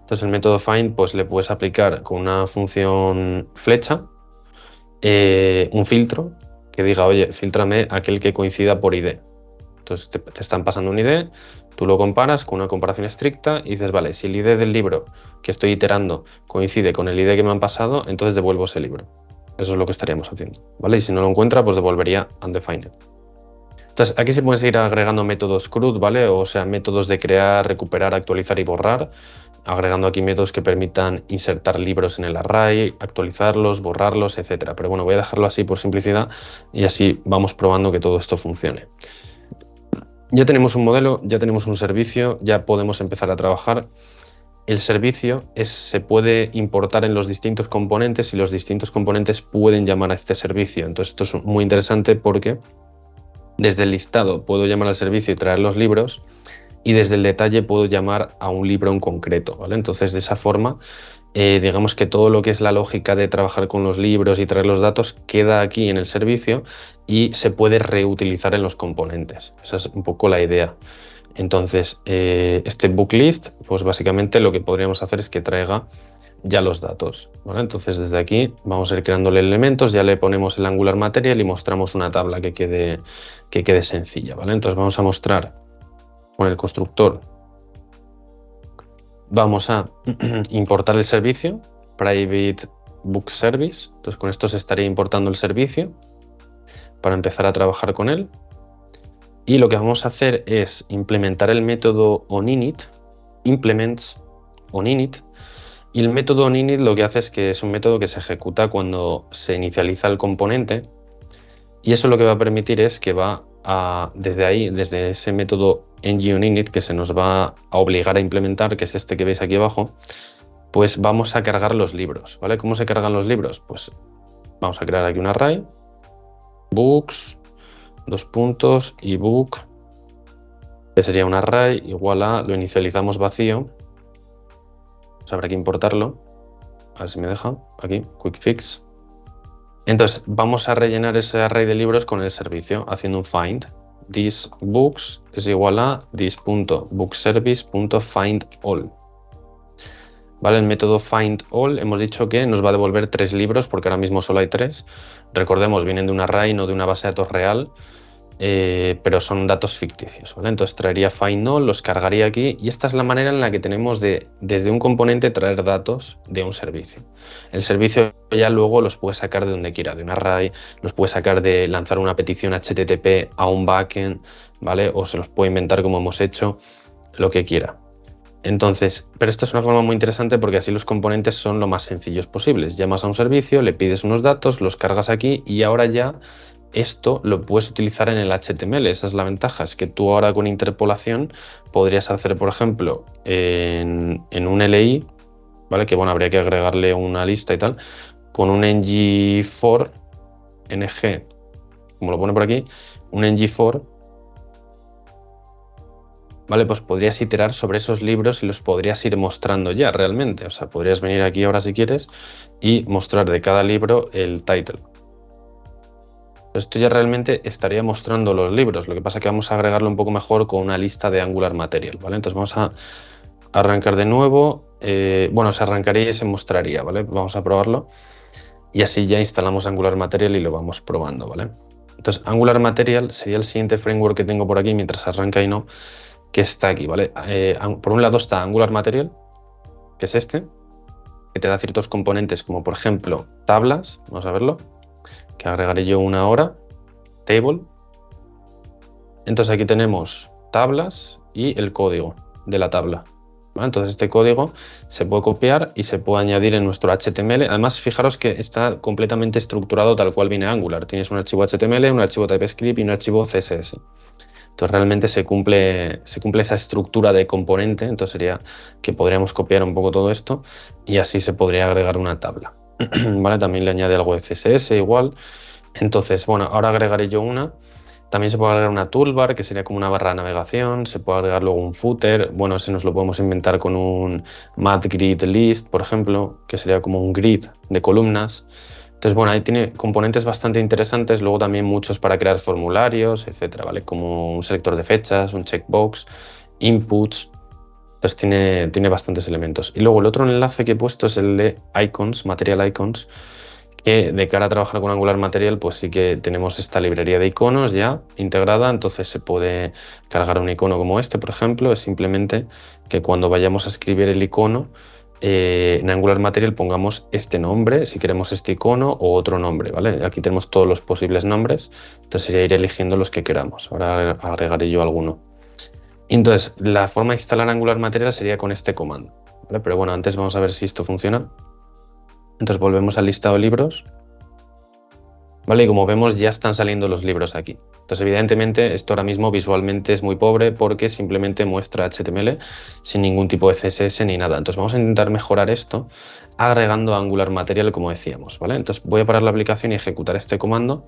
[SPEAKER 2] Entonces el método find pues le puedes aplicar con una función flecha un filtro que diga, oye, fíltrame aquel que coincida por ID. Entonces te están pasando un ID, tú lo comparas con una comparación estricta y dices, vale, si el ID del libro que estoy iterando coincide con el ID que me han pasado, entonces devuelvo ese libro. Eso es lo que estaríamos haciendo, ¿vale? Y si no lo encuentra, pues devolvería undefined. Entonces aquí se pueden seguir agregando métodos CRUD, ¿vale? O sea, métodos de crear, recuperar, actualizar y borrar, agregando aquí métodos que permitan insertar libros en el array, actualizarlos, borrarlos, etcétera. Pero bueno, voy a dejarlo así por simplicidad y así vamos probando que todo esto funcione. Ya tenemos un modelo, ya tenemos un servicio, ya podemos empezar a trabajar. El servicio se puede importar en los distintos componentes y los distintos componentes pueden llamar a este servicio. Entonces esto es muy interesante porque desde el listado puedo llamar al servicio y traer los libros y desde el detalle puedo llamar a un libro en concreto, ¿vale? Entonces de esa forma digamos que todo lo que es la lógica de trabajar con los libros y traer los datos queda aquí en el servicio y se puede reutilizar en los componentes. Esa es un poco la idea. Entonces, este book list, pues básicamente lo que podríamos hacer es que traiga ya los datos, ¿vale? Entonces, desde aquí vamos a ir creándole elementos, ya le ponemos el Angular Material y mostramos una tabla que quede sencilla, ¿vale? Entonces vamos a mostrar con el constructor, vamos a importar el servicio, private book service. Entonces con esto se estaría importando el servicio para empezar a trabajar con él. Y lo que vamos a hacer es implementar el método onInit, implements onInit. Y el método onInit lo que hace es que es un método que se ejecuta cuando se inicializa el componente. Y eso lo que va a permitir es que va a, desde ahí, desde ese método ngOnInit que se nos va a obligar a implementar, que es este que veis aquí abajo, pues vamos a cargar los libros, ¿vale? ¿Cómo se cargan los libros? Pues vamos a crear aquí un array, books, y book, que sería un array igual a, lo inicializamos vacío, pues habrá que importarlo, a ver si me deja, aquí, quick fix. Entonces vamos a rellenar ese array de libros con el servicio haciendo un find. This books es igual a this.bookservice.findAll. ¿Vale? El método findAll hemos dicho que nos va a devolver 3 libros porque ahora mismo solo hay 3. Recordemos, vienen de un array, no de una base de datos real, pero son datos ficticios, ¿vale? Entonces traería findAll, los cargaría aquí y esta es la manera en la que tenemos de, desde un componente, traer datos de un servicio. El servicio ya luego los puede sacar de donde quiera, de un array, los puede sacar de lanzar una petición HTTP a un backend, ¿vale? O se los puede inventar como hemos hecho, lo que quiera. Entonces, pero esto es una forma muy interesante porque así los componentes son lo más sencillos posibles. Llamas a un servicio, le pides unos datos, los cargas aquí y ahora ya esto lo puedes utilizar en el HTML. Esa es la ventaja, es que tú ahora con interpolación podrías hacer, por ejemplo, en un LI, ¿vale? Que bueno, habría que agregarle una lista y tal, con un ng4, ng, como lo pone por aquí, un ng4, ¿vale? Pues podrías iterar sobre esos libros y los podrías ir mostrando ya realmente. O sea, podrías venir aquí ahora si quieres y mostrar de cada libro el title. Esto ya realmente estaría mostrando los libros. Lo que pasa es que vamos a agregarlo un poco mejor con una lista de Angular Material, ¿vale? Entonces vamos a arrancar de nuevo. Bueno, se arrancaría y se mostraría, ¿vale? Vamos a probarlo. Y así ya instalamos Angular Material y lo vamos probando, ¿vale? Entonces, Angular Material sería el siguiente framework que tengo por aquí mientras arranca y no, que está aquí, ¿vale? Por un lado está Angular Material, que es este, que te da ciertos componentes como por ejemplo tablas, vamos a verlo, que agregaré yo una ahora, table. Entonces aquí tenemos tablas y el código de la tabla, ¿vale? Entonces este código se puede copiar y se puede añadir en nuestro HTML. Además, fijaros que está completamente estructurado tal cual viene Angular. Tienes un archivo HTML, un archivo TypeScript y un archivo CSS. Entonces realmente se cumple esa estructura de componente, entonces sería que podríamos copiar un poco todo esto y así se podría agregar una tabla. ¿Vale? También le añade algo de CSS igual. Entonces, bueno, ahora agregaré yo una. También se puede agregar una toolbar, que sería como una barra de navegación. Se puede agregar luego un footer. Bueno, ese nos lo podemos inventar con un mat grid list, por ejemplo, que sería como un grid de columnas. Entonces, bueno, ahí tiene componentes bastante interesantes, luego también muchos para crear formularios, etcétera, ¿vale? Como un selector de fechas, un checkbox, inputs. Entonces tiene bastantes elementos. Y luego el otro enlace que he puesto es el de icons, Material Icons, que de cara a trabajar con Angular Material, pues sí que tenemos esta librería de iconos ya integrada, entonces se puede cargar un icono como este, por ejemplo. Es simplemente que cuando vayamos a escribir el icono, en Angular Material pongamos este nombre, si queremos este icono o otro nombre, ¿vale? Aquí tenemos todos los posibles nombres, entonces sería ir eligiendo los que queramos. Ahora agregaré yo alguno. Entonces, la forma de instalar Angular Material sería con este comando, ¿vale? Pero bueno, antes vamos a ver si esto funciona. Entonces volvemos al listado de libros, ¿vale? Y como vemos ya están saliendo los libros aquí. Entonces evidentemente esto ahora mismo visualmente es muy pobre porque simplemente muestra HTML sin ningún tipo de CSS ni nada. Entonces vamos a intentar mejorar esto agregando Angular Material como decíamos, ¿vale? Entonces voy a parar la aplicación y ejecutar este comando,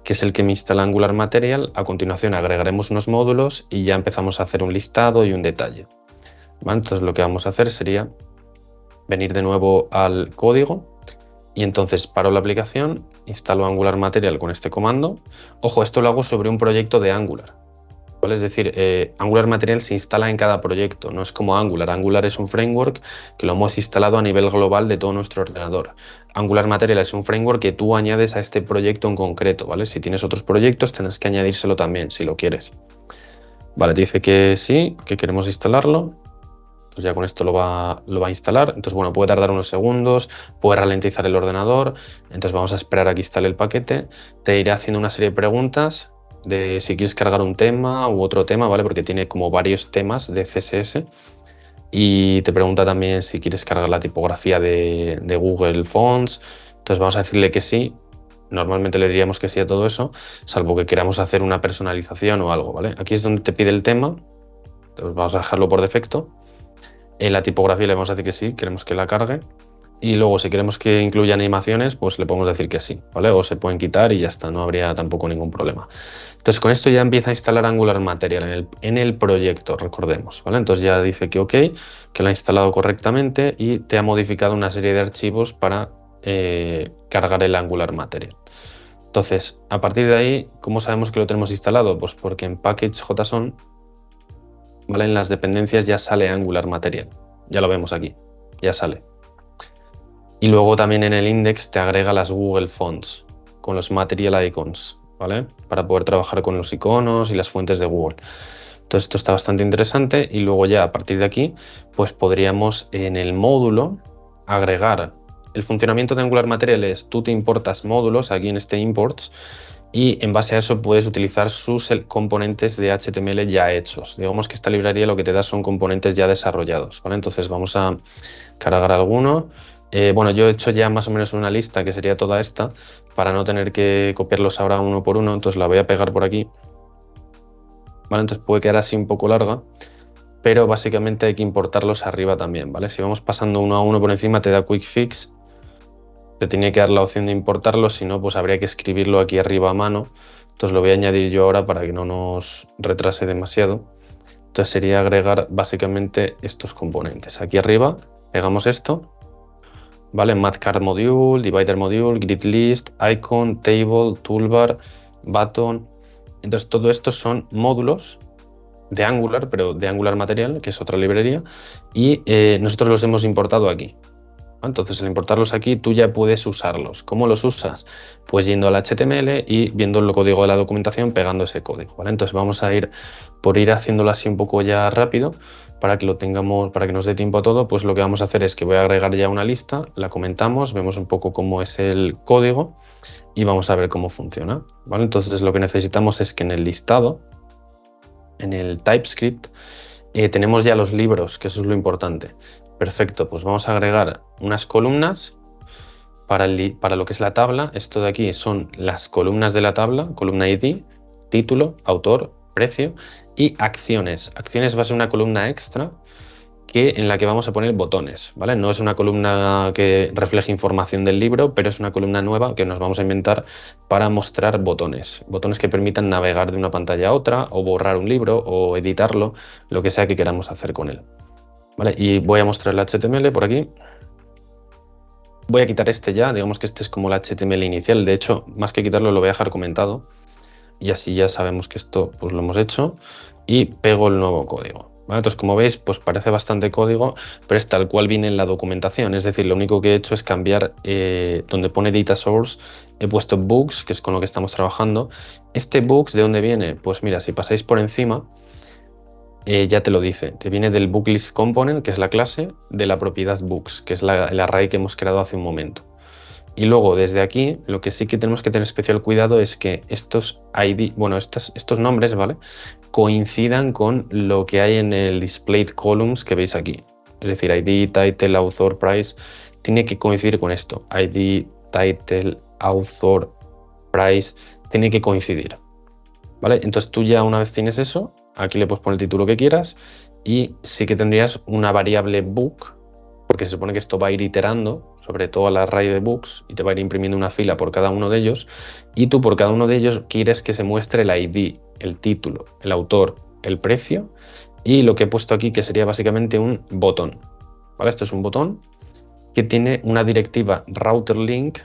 [SPEAKER 2] que es el que me instala Angular Material. A continuación agregaremos unos módulos y ya empezamos a hacer un listado y un detalle, ¿vale? Entonces lo que vamos a hacer sería venir de nuevo al código y entonces paro la aplicación, instalo Angular Material con este comando. Ojo, esto lo hago sobre un proyecto de Angular, ¿vale? Es decir, Angular Material se instala en cada proyecto, no es como Angular. Angular es un framework que lo hemos instalado a nivel global de todo nuestro ordenador. Angular Material es un framework que tú añades a este proyecto en concreto, ¿vale? Si tienes otros proyectos tendrás que añadírselo también, si lo quieres. Vale, te dice que sí, que queremos instalarlo. Pues ya con esto lo va a instalar. Entonces, bueno, puede tardar unos segundos, puede ralentizar el ordenador. Entonces vamos a esperar a que instale el paquete. Te iré haciendo una serie de preguntas de si quieres cargar un tema u otro tema, ¿vale? Porque tiene como varios temas de CSS. Y te pregunta también si quieres cargar la tipografía de Google Fonts. Entonces vamos a decirle que sí. Normalmente le diríamos que sí a todo eso, salvo que queramos hacer una personalización o algo, ¿vale? Aquí es donde te pide el tema. Entonces vamos a dejarlo por defecto. En la tipografía le vamos a decir que sí, queremos que la cargue. Y luego, si queremos que incluya animaciones, pues le podemos decir que sí, ¿vale? O se pueden quitar y ya está, no habría tampoco ningún problema. Entonces, con esto ya empieza a instalar Angular Material en el proyecto, recordemos, ¿vale? Entonces ya dice que ok, que lo ha instalado correctamente y te ha modificado una serie de archivos para cargar el Angular Material. Entonces, a partir de ahí, ¿cómo sabemos que lo tenemos instalado? Pues porque en package.json, ¿vale? En las dependencias ya sale Angular Material. Ya lo vemos aquí, ya sale. Y luego también en el index te agrega las Google Fonts con los Material Icons, ¿vale? Para poder trabajar con los iconos y las fuentes de Google. Entonces esto está bastante interesante y luego ya a partir de aquí pues podríamos en el módulo agregar el funcionamiento de Angular Material es tú te importas módulos aquí en este imports y en base a eso puedes utilizar sus componentes de HTML ya hechos. Digamos que esta librería lo que te da son componentes ya desarrollados, ¿vale? Entonces vamos a cargar alguno. Bueno, yo he hecho ya más o menos una lista que sería toda esta para no tener que copiarlos ahora uno por uno, entonces la voy a pegar por aquí. ¿Vale? Entonces puede quedar así un poco larga, pero básicamente hay que importarlos arriba también, ¿vale? Si vamos pasando uno a uno por encima te da Quick Fix, te tiene que dar la opción de importarlos, si no pues habría que escribirlo aquí arriba a mano. Entonces lo voy a añadir yo ahora para que no nos retrase demasiado. Entonces sería agregar básicamente estos componentes. Aquí arriba pegamos esto, ¿vale? Mathcard Module, Divider Module, Grid List, Icon, Table, Toolbar, Button. Entonces todo esto son módulos de Angular, pero de Angular Material, que es otra librería, y nosotros los hemos importado aquí. Entonces, al importarlos aquí, tú ya puedes usarlos. ¿Cómo los usas? Pues yendo al HTML y viendo el código de la documentación, pegando ese código, ¿vale? Entonces vamos a ir por ir haciéndolo así un poco ya rápido para que lo tengamos, para que nos dé tiempo a todo. Pues lo que vamos a hacer es que voy a agregar ya una lista, la comentamos, vemos un poco cómo es el código y vamos a ver cómo funciona, ¿vale? Entonces lo que necesitamos es que en el listado, en el TypeScript, tenemos ya los libros, que eso es lo importante. Perfecto, pues vamos a agregar unas columnas para lo que es la tabla. Esto de aquí son las columnas de la tabla, columna ID, título, autor, precio y acciones. Acciones va a ser una columna extra en la que vamos a poner botones, ¿vale? No es una columna que refleje información del libro, pero es una columna nueva que nos vamos a inventar para mostrar botones. Botones que permitan navegar de una pantalla a otra o borrar un libro o editarlo, lo que sea que queramos hacer con él. ¿Vale? Y voy a mostrar el HTML por aquí. Voy a quitar este ya, digamos que este es como el HTML inicial. De hecho, más que quitarlo lo voy a dejar comentado y así ya sabemos que esto pues lo hemos hecho y pego el nuevo código. ¿Vale? Entonces, como veis, pues parece bastante código, pero es tal cual viene en la documentación. Es decir, lo único que he hecho es cambiar donde pone Data Source, he puesto Books, que es con lo que estamos trabajando. Este Books, ¿de dónde viene? Pues mira, si pasáis por encima, ya te lo dice. Te viene del BookList Component, que es la clase, de la propiedad Books, que es el array que hemos creado hace un momento. Y luego, desde aquí, lo que sí que tenemos que tener especial cuidado es que estos ID, bueno, estos nombres, ¿vale?, coincidan con lo que hay en el displayed columns que veis aquí. Es decir, ID, title, author, price, tiene que coincidir con esto. ID, title, author, price, tiene que coincidir, ¿vale? Entonces tú ya una vez tienes eso, aquí le puedes poner el título que quieras y sí que tendrías una variable book, porque se supone que esto va a ir iterando sobre toda la array de books y te va a ir imprimiendo una fila por cada uno de ellos y tú por cada uno de ellos quieres que se muestre el ID, el título, el autor, el precio y lo que he puesto aquí que sería básicamente un botón, ¿vale? Esto es un botón que tiene una directiva router link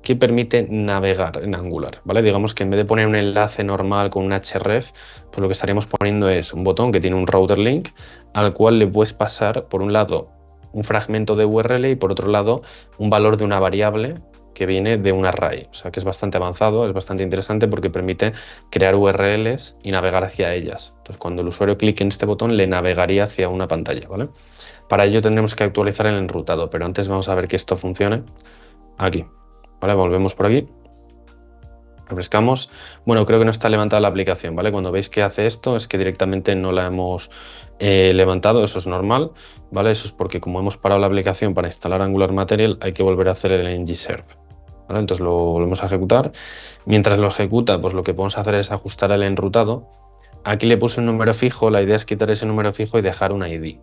[SPEAKER 2] que permite navegar en Angular, ¿vale? Digamos que en vez de poner un enlace normal con un href, pues lo que estaríamos poniendo es un botón que tiene un router link al cual le puedes pasar, por un lado, un fragmento de URL y por otro lado, un valor de una variable que viene de un array. O sea que es bastante avanzado, es bastante interesante porque permite crear URLs y navegar hacia ellas. Entonces, cuando el usuario clique en este botón, le navegaría hacia una pantalla, ¿vale? Para ello tendremos que actualizar el enrutado, pero antes vamos a ver que esto funcione aquí. ¿Vale? Volvemos por aquí, refrescamos. Bueno, creo que no está levantada la aplicación, ¿vale? Cuando veis que hace esto es que directamente no la hemos levantado, eso es normal, ¿vale? Eso es porque como hemos parado la aplicación para instalar Angular Material, hay que volver a hacer el ng-serve, ¿vale? Entonces lo volvemos a ejecutar. Mientras lo ejecuta, pues lo que podemos hacer es ajustar el enrutado. Aquí le puse un número fijo, la idea es quitar ese número fijo y dejar un ID.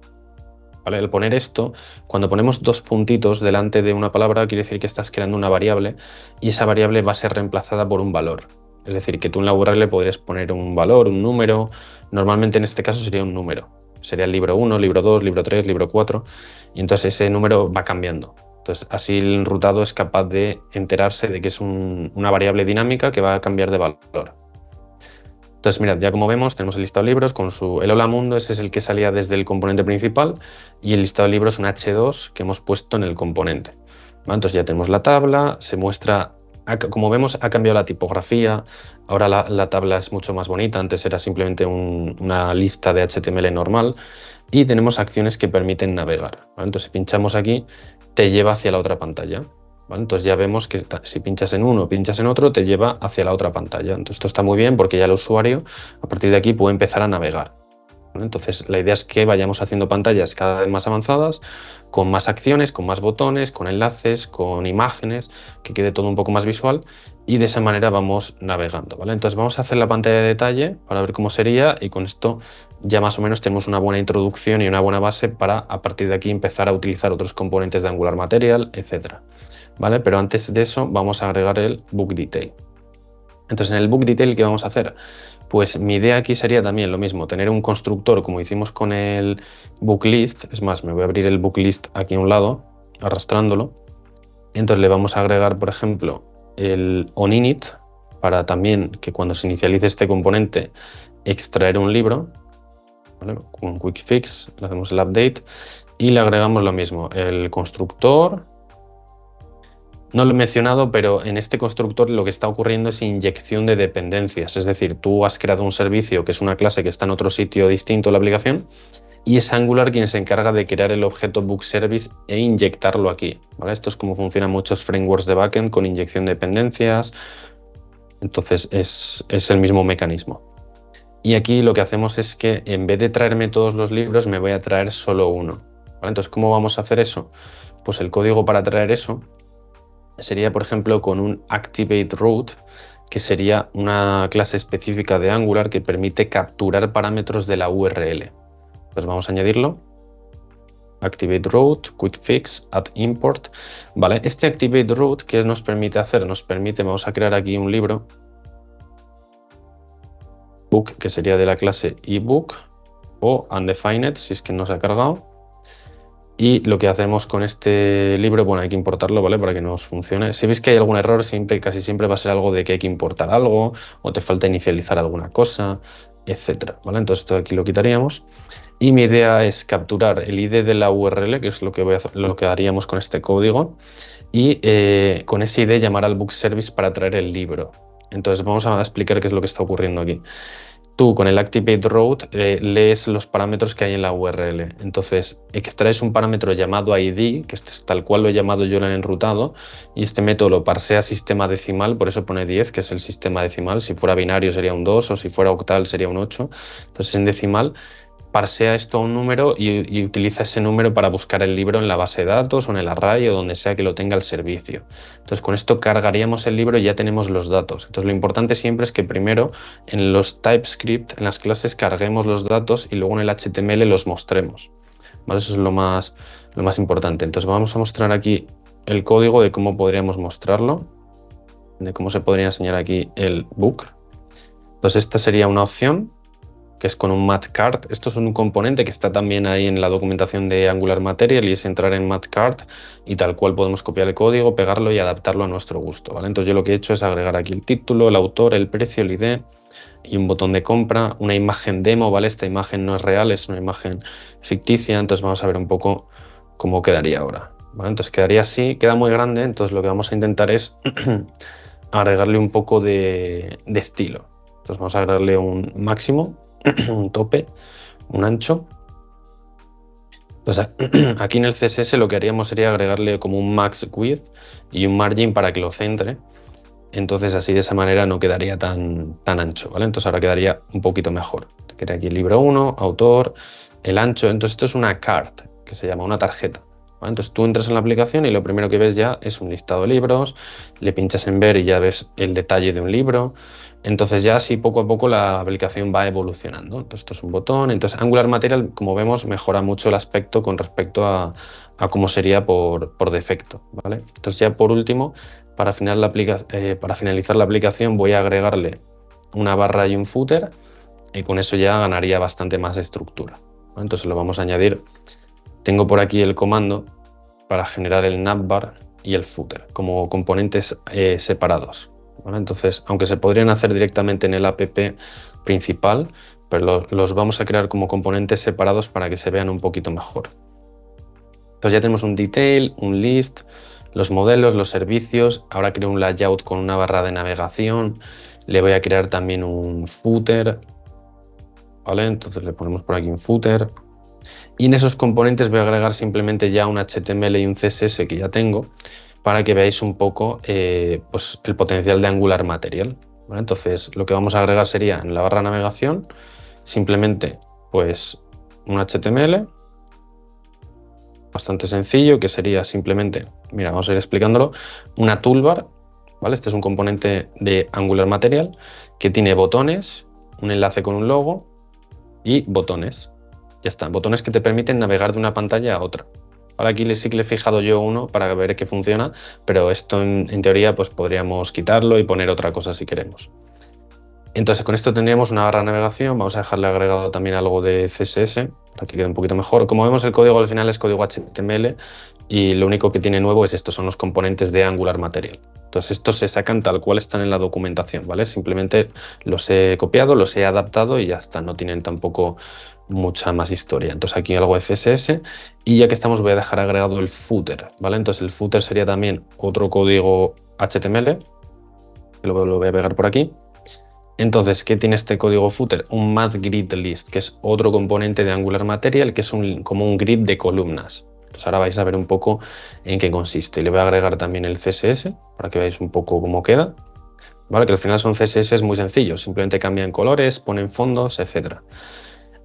[SPEAKER 2] ¿Vale? El poner esto, cuando ponemos dos puntitos delante de una palabra, quiere decir que estás creando una variable y esa variable va a ser reemplazada por un valor. Es decir, que tú en la URL podrías poner un valor, un número. Normalmente en este caso sería un número. Sería el libro 1, libro 2, libro 3, libro 4. Y entonces ese número va cambiando. Entonces así el enrutado es capaz de enterarse de que es una variable dinámica que va a cambiar de valor. Entonces, mirad, ya como vemos, tenemos el listado de libros con el Hola Mundo, ese es el que salía desde el componente principal, y el listado de libros es un H2 que hemos puesto en el componente. ¿Vale? Entonces ya tenemos la tabla, se muestra, como vemos, ha cambiado la tipografía, ahora la tabla es mucho más bonita, antes era simplemente una lista de HTML normal, y tenemos acciones que permiten navegar. ¿Vale? Entonces, si pinchamos aquí, te lleva hacia la otra pantalla. ¿Vale? Entonces ya vemos que si pinchas en uno o pinchas en otro, te lleva hacia la otra pantalla. Entonces esto está muy bien porque ya el usuario a partir de aquí puede empezar a navegar. ¿Vale? Entonces la idea es que vayamos haciendo pantallas cada vez más avanzadas, con más acciones, con más botones, con enlaces, con imágenes, que quede todo un poco más visual y de esa manera vamos navegando. ¿Vale? Entonces vamos a hacer la pantalla de detalle para ver cómo sería y con esto ya más o menos tenemos una buena introducción y una buena base para a partir de aquí empezar a utilizar otros componentes de Angular Material, etcétera. ¿Vale? Pero antes de eso vamos a agregar el book detail. Entonces en el book detail, ¿qué vamos a hacer? Pues mi idea aquí sería también lo mismo, tener un constructor como hicimos con el book list. Es más, me voy a abrir el book list aquí a un lado, arrastrándolo. Entonces le vamos a agregar, por ejemplo, el onInit para también que cuando se inicialice este componente extraer un libro. ¿Vale? Con quick fix le hacemos el update y le agregamos lo mismo, el constructor. No lo he mencionado, pero en este constructor lo que está ocurriendo es inyección de dependencias. Es decir, tú has creado un servicio que es una clase que está en otro sitio distinto a la aplicación y es Angular quien se encarga de crear el objeto book service e inyectarlo aquí. ¿Vale? Esto es como funcionan muchos frameworks de backend con inyección de dependencias. Entonces es el mismo mecanismo. Y aquí lo que hacemos es que en vez de traerme todos los libros me voy a traer solo uno. ¿Vale? Entonces, ¿cómo vamos a hacer eso? Pues el código para traer eso sería, por ejemplo, con un ActivateRoute, que sería una clase específica de Angular que permite capturar parámetros de la URL. Pues vamos a añadirlo. ActivateRoute, QuickFix, add-import. ¿Vale? Este ActivateRoute, ¿qué nos permite hacer? Nos permite, vamos a crear aquí un libro, book, que sería de la clase ebook, o undefined, si es que no se ha cargado. Y lo que hacemos con este libro, bueno, hay que importarlo, ¿vale? Para que nos funcione. Si veis que hay algún error, casi siempre va a ser algo de que hay que importar algo o te falta inicializar alguna cosa, etcétera, ¿vale? Entonces esto aquí lo quitaríamos. Y mi idea es capturar el ID de la URL, que es lo que haríamos con este código, y con ese ID llamar al book service para traer el libro. Entonces vamos a explicar qué es lo que está ocurriendo aquí. Tú con el ActivateRoute lees los parámetros que hay en la URL. Entonces extraes un parámetro llamado ID, que es tal cual lo he llamado yo en el enrutado, y este método lo parsea sistema decimal, por eso pone 10, que es el sistema decimal. Si fuera binario sería un 2 o si fuera octal sería un 8. Entonces en decimal parsea esto a un número y utiliza ese número para buscar el libro en la base de datos o en el array o donde sea que lo tenga el servicio. Entonces con esto cargaríamos el libro y ya tenemos los datos. Entonces lo importante siempre es que primero en los TypeScript, en las clases, carguemos los datos y luego en el HTML los mostremos. ¿Vale? Eso es lo más importante. Entonces vamos a mostrar aquí el código de cómo podríamos mostrarlo, de cómo se podría enseñar aquí el book. Entonces esta sería una opción. que es con un MathCard. Esto es un componente que está también ahí en la documentación de Angular Material y es entrar en MathCard y tal cual podemos copiar el código, pegarlo y adaptarlo a nuestro gusto, ¿vale? Entonces yo lo que he hecho es agregar aquí el título, el autor, el precio, el ID y un botón de compra, una imagen demo, ¿vale? Esta imagen no es real, es una imagen ficticia, entonces vamos a ver un poco cómo quedaría ahora, ¿vale? Entonces quedaría así, queda muy grande, entonces lo que vamos a intentar es agregarle un poco de estilo. Entonces vamos a agregarle un máximo, un tope, un ancho. Entonces aquí en el CSS lo que haríamos sería agregarle como un max width y un margin para que lo centre. Entonces así de esa manera no quedaría tan ancho, ¿vale? Entonces ahora quedaría un poquito mejor. Quedaría aquí el libro 1, autor, el ancho. Entonces esto es una card, que se llama una tarjeta, ¿vale? Entonces tú entras en la aplicación y lo primero que ves ya es un listado de libros, le pinchas en ver y ya ves el detalle de un libro. Entonces ya así poco a poco la aplicación va evolucionando. Entonces esto es un botón. Entonces Angular Material, como vemos, mejora mucho el aspecto con respecto a cómo sería por defecto, ¿vale? Entonces ya por último, para finalizar la aplicación voy a agregarle una barra y un footer y con eso ya ganaría bastante más estructura, ¿vale? Entonces lo vamos a añadir. Tengo por aquí el comando para generar el navbar y el footer como componentes separados, ¿vale? Entonces, aunque se podrían hacer directamente en el app principal, pero los vamos a crear como componentes separados para que se vean un poquito mejor. Entonces ya tenemos un detail, un list, los modelos, los servicios. Ahora creo un layout con una barra de navegación. Le voy a crear también un footer, ¿vale? Entonces le ponemos por aquí un footer. Y en esos componentes voy a agregar simplemente ya un HTML y un CSS que ya tengo para que veáis un poco pues el potencial de Angular Material, ¿vale? Entonces lo que vamos a agregar sería en la barra de navegación simplemente pues un HTML bastante sencillo que sería simplemente, mira, vamos a ir explicándolo, una toolbar, ¿vale? Este es un componente de Angular Material que tiene botones, un enlace con un logo y botones. Ya está, botones que te permiten navegar de una pantalla a otra. Ahora aquí sí que le he fijado yo uno para ver que funciona, pero esto en teoría pues podríamos quitarlo y poner otra cosa si queremos. Entonces con esto tendríamos una barra de navegación, vamos a dejarle agregado también algo de CSS para que quede un poquito mejor. Como vemos el código al final es código HTML y lo único que tiene nuevo es esto, son los componentes de Angular Material. Entonces estos se sacan tal cual están en la documentación, ¿vale? Simplemente los he copiado, los he adaptado y ya está, no tienen tampoco mucha más historia. Entonces aquí algo de CSS y ya que estamos voy a dejar agregado el footer, ¿vale? Entonces el footer sería también otro código HTML, lo voy a pegar por aquí. Entonces, ¿qué tiene este código footer? Un mathGridList, que es otro componente de Angular Material, que es como un grid de columnas. Entonces ahora vais a ver un poco en qué consiste. Le voy a agregar también el CSS para que veáis un poco cómo queda. ¿Vale? Que al final son CSS muy sencillos, simplemente cambian colores, ponen fondos, etc.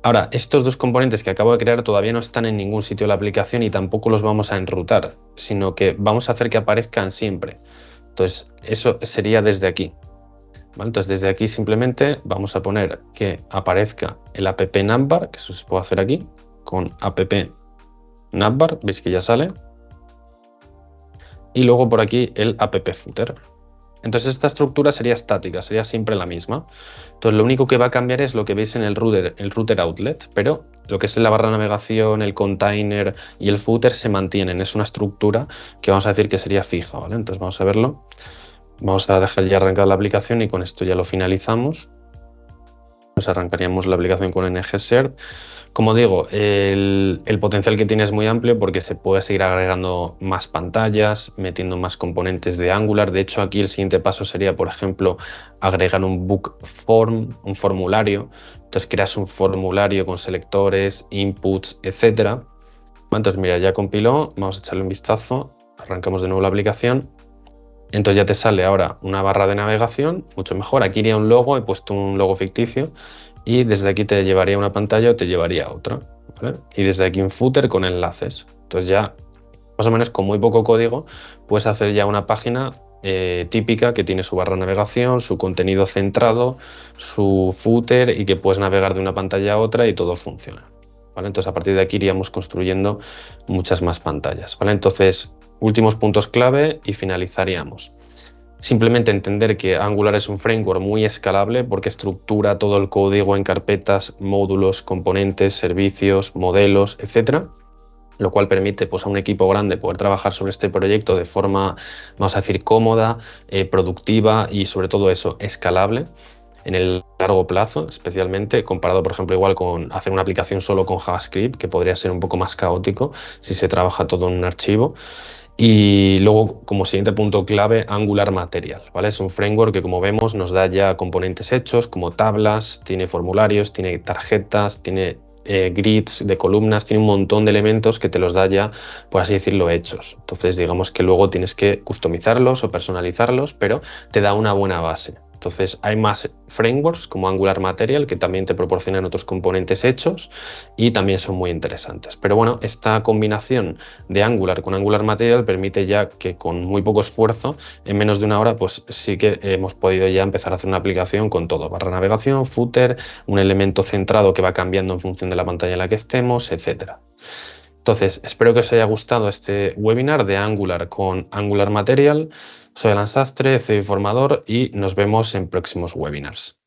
[SPEAKER 2] Ahora, estos dos componentes que acabo de crear todavía no están en ningún sitio de la aplicación y tampoco los vamos a enrutar, sino que vamos a hacer que aparezcan siempre. Entonces, eso sería desde aquí. ¿Vale? Entonces desde aquí simplemente vamos a poner que aparezca el app navbar, que eso se puede hacer aquí con app navbar, veis que ya sale, y luego por aquí el app footer. Entonces esta estructura sería estática, sería siempre la misma. Entonces lo único que va a cambiar es lo que veis en el router outlet, pero lo que es la barra de navegación, el container y el footer se mantienen, es una estructura que vamos a decir que sería fija, ¿vale? Entonces vamos a verlo. Vamos a dejar ya arrancar la aplicación y con esto ya lo finalizamos. Pues arrancaríamos la aplicación con ngServe. Como digo, el potencial que tiene es muy amplio porque se puede seguir agregando más pantallas, metiendo más componentes de Angular. De hecho, aquí el siguiente paso sería, por ejemplo, agregar un book form, un formulario. Entonces creas un formulario con selectores, inputs, etc. Entonces, mira, ya compiló. Vamos a echarle un vistazo. Arrancamos de nuevo la aplicación. Entonces ya te sale ahora una barra de navegación, mucho mejor. Aquí iría un logo, he puesto un logo ficticio y desde aquí te llevaría a una pantalla o te llevaría a otra, ¿vale? Y desde aquí un footer con enlaces. Entonces ya más o menos con muy poco código puedes hacer ya una página típica que tiene su barra de navegación, su contenido centrado, su footer y que puedes navegar de una pantalla a otra y todo funciona, ¿vale? Entonces a partir de aquí iríamos construyendo muchas más pantallas, ¿vale? Entonces últimos puntos clave y finalizaríamos. Simplemente entender que Angular es un framework muy escalable porque estructura todo el código en carpetas, módulos, componentes, servicios, modelos, etcétera, lo cual permite pues, a un equipo grande poder trabajar sobre este proyecto de forma, vamos a decir, cómoda, productiva y sobre todo eso, escalable en el largo plazo, especialmente comparado, por ejemplo, igual con hacer una aplicación solo con JavaScript, que podría ser un poco más caótico si se trabaja todo en un archivo. Y luego, como siguiente punto clave, Angular Material, ¿vale? Es un framework que, como vemos, nos da ya componentes hechos como tablas, tiene formularios, tiene tarjetas, tiene grids de columnas, tiene un montón de elementos que te los da ya, por así decirlo, hechos. Entonces, digamos que luego tienes que customizarlos o personalizarlos, pero te da una buena base. Entonces, hay más frameworks como Angular Material que también te proporcionan otros componentes hechos y también son muy interesantes. Pero bueno, esta combinación de Angular con Angular Material permite ya que con muy poco esfuerzo, en menos de una hora, pues sí que hemos podido ya empezar a hacer una aplicación con todo, barra navegación, footer, un elemento centrado que va cambiando en función de la pantalla en la que estemos, etcétera. Entonces, espero que os haya gustado este webinar de Angular con Angular Material. Soy Alan Sastre, soy formador y nos vemos en próximos webinars.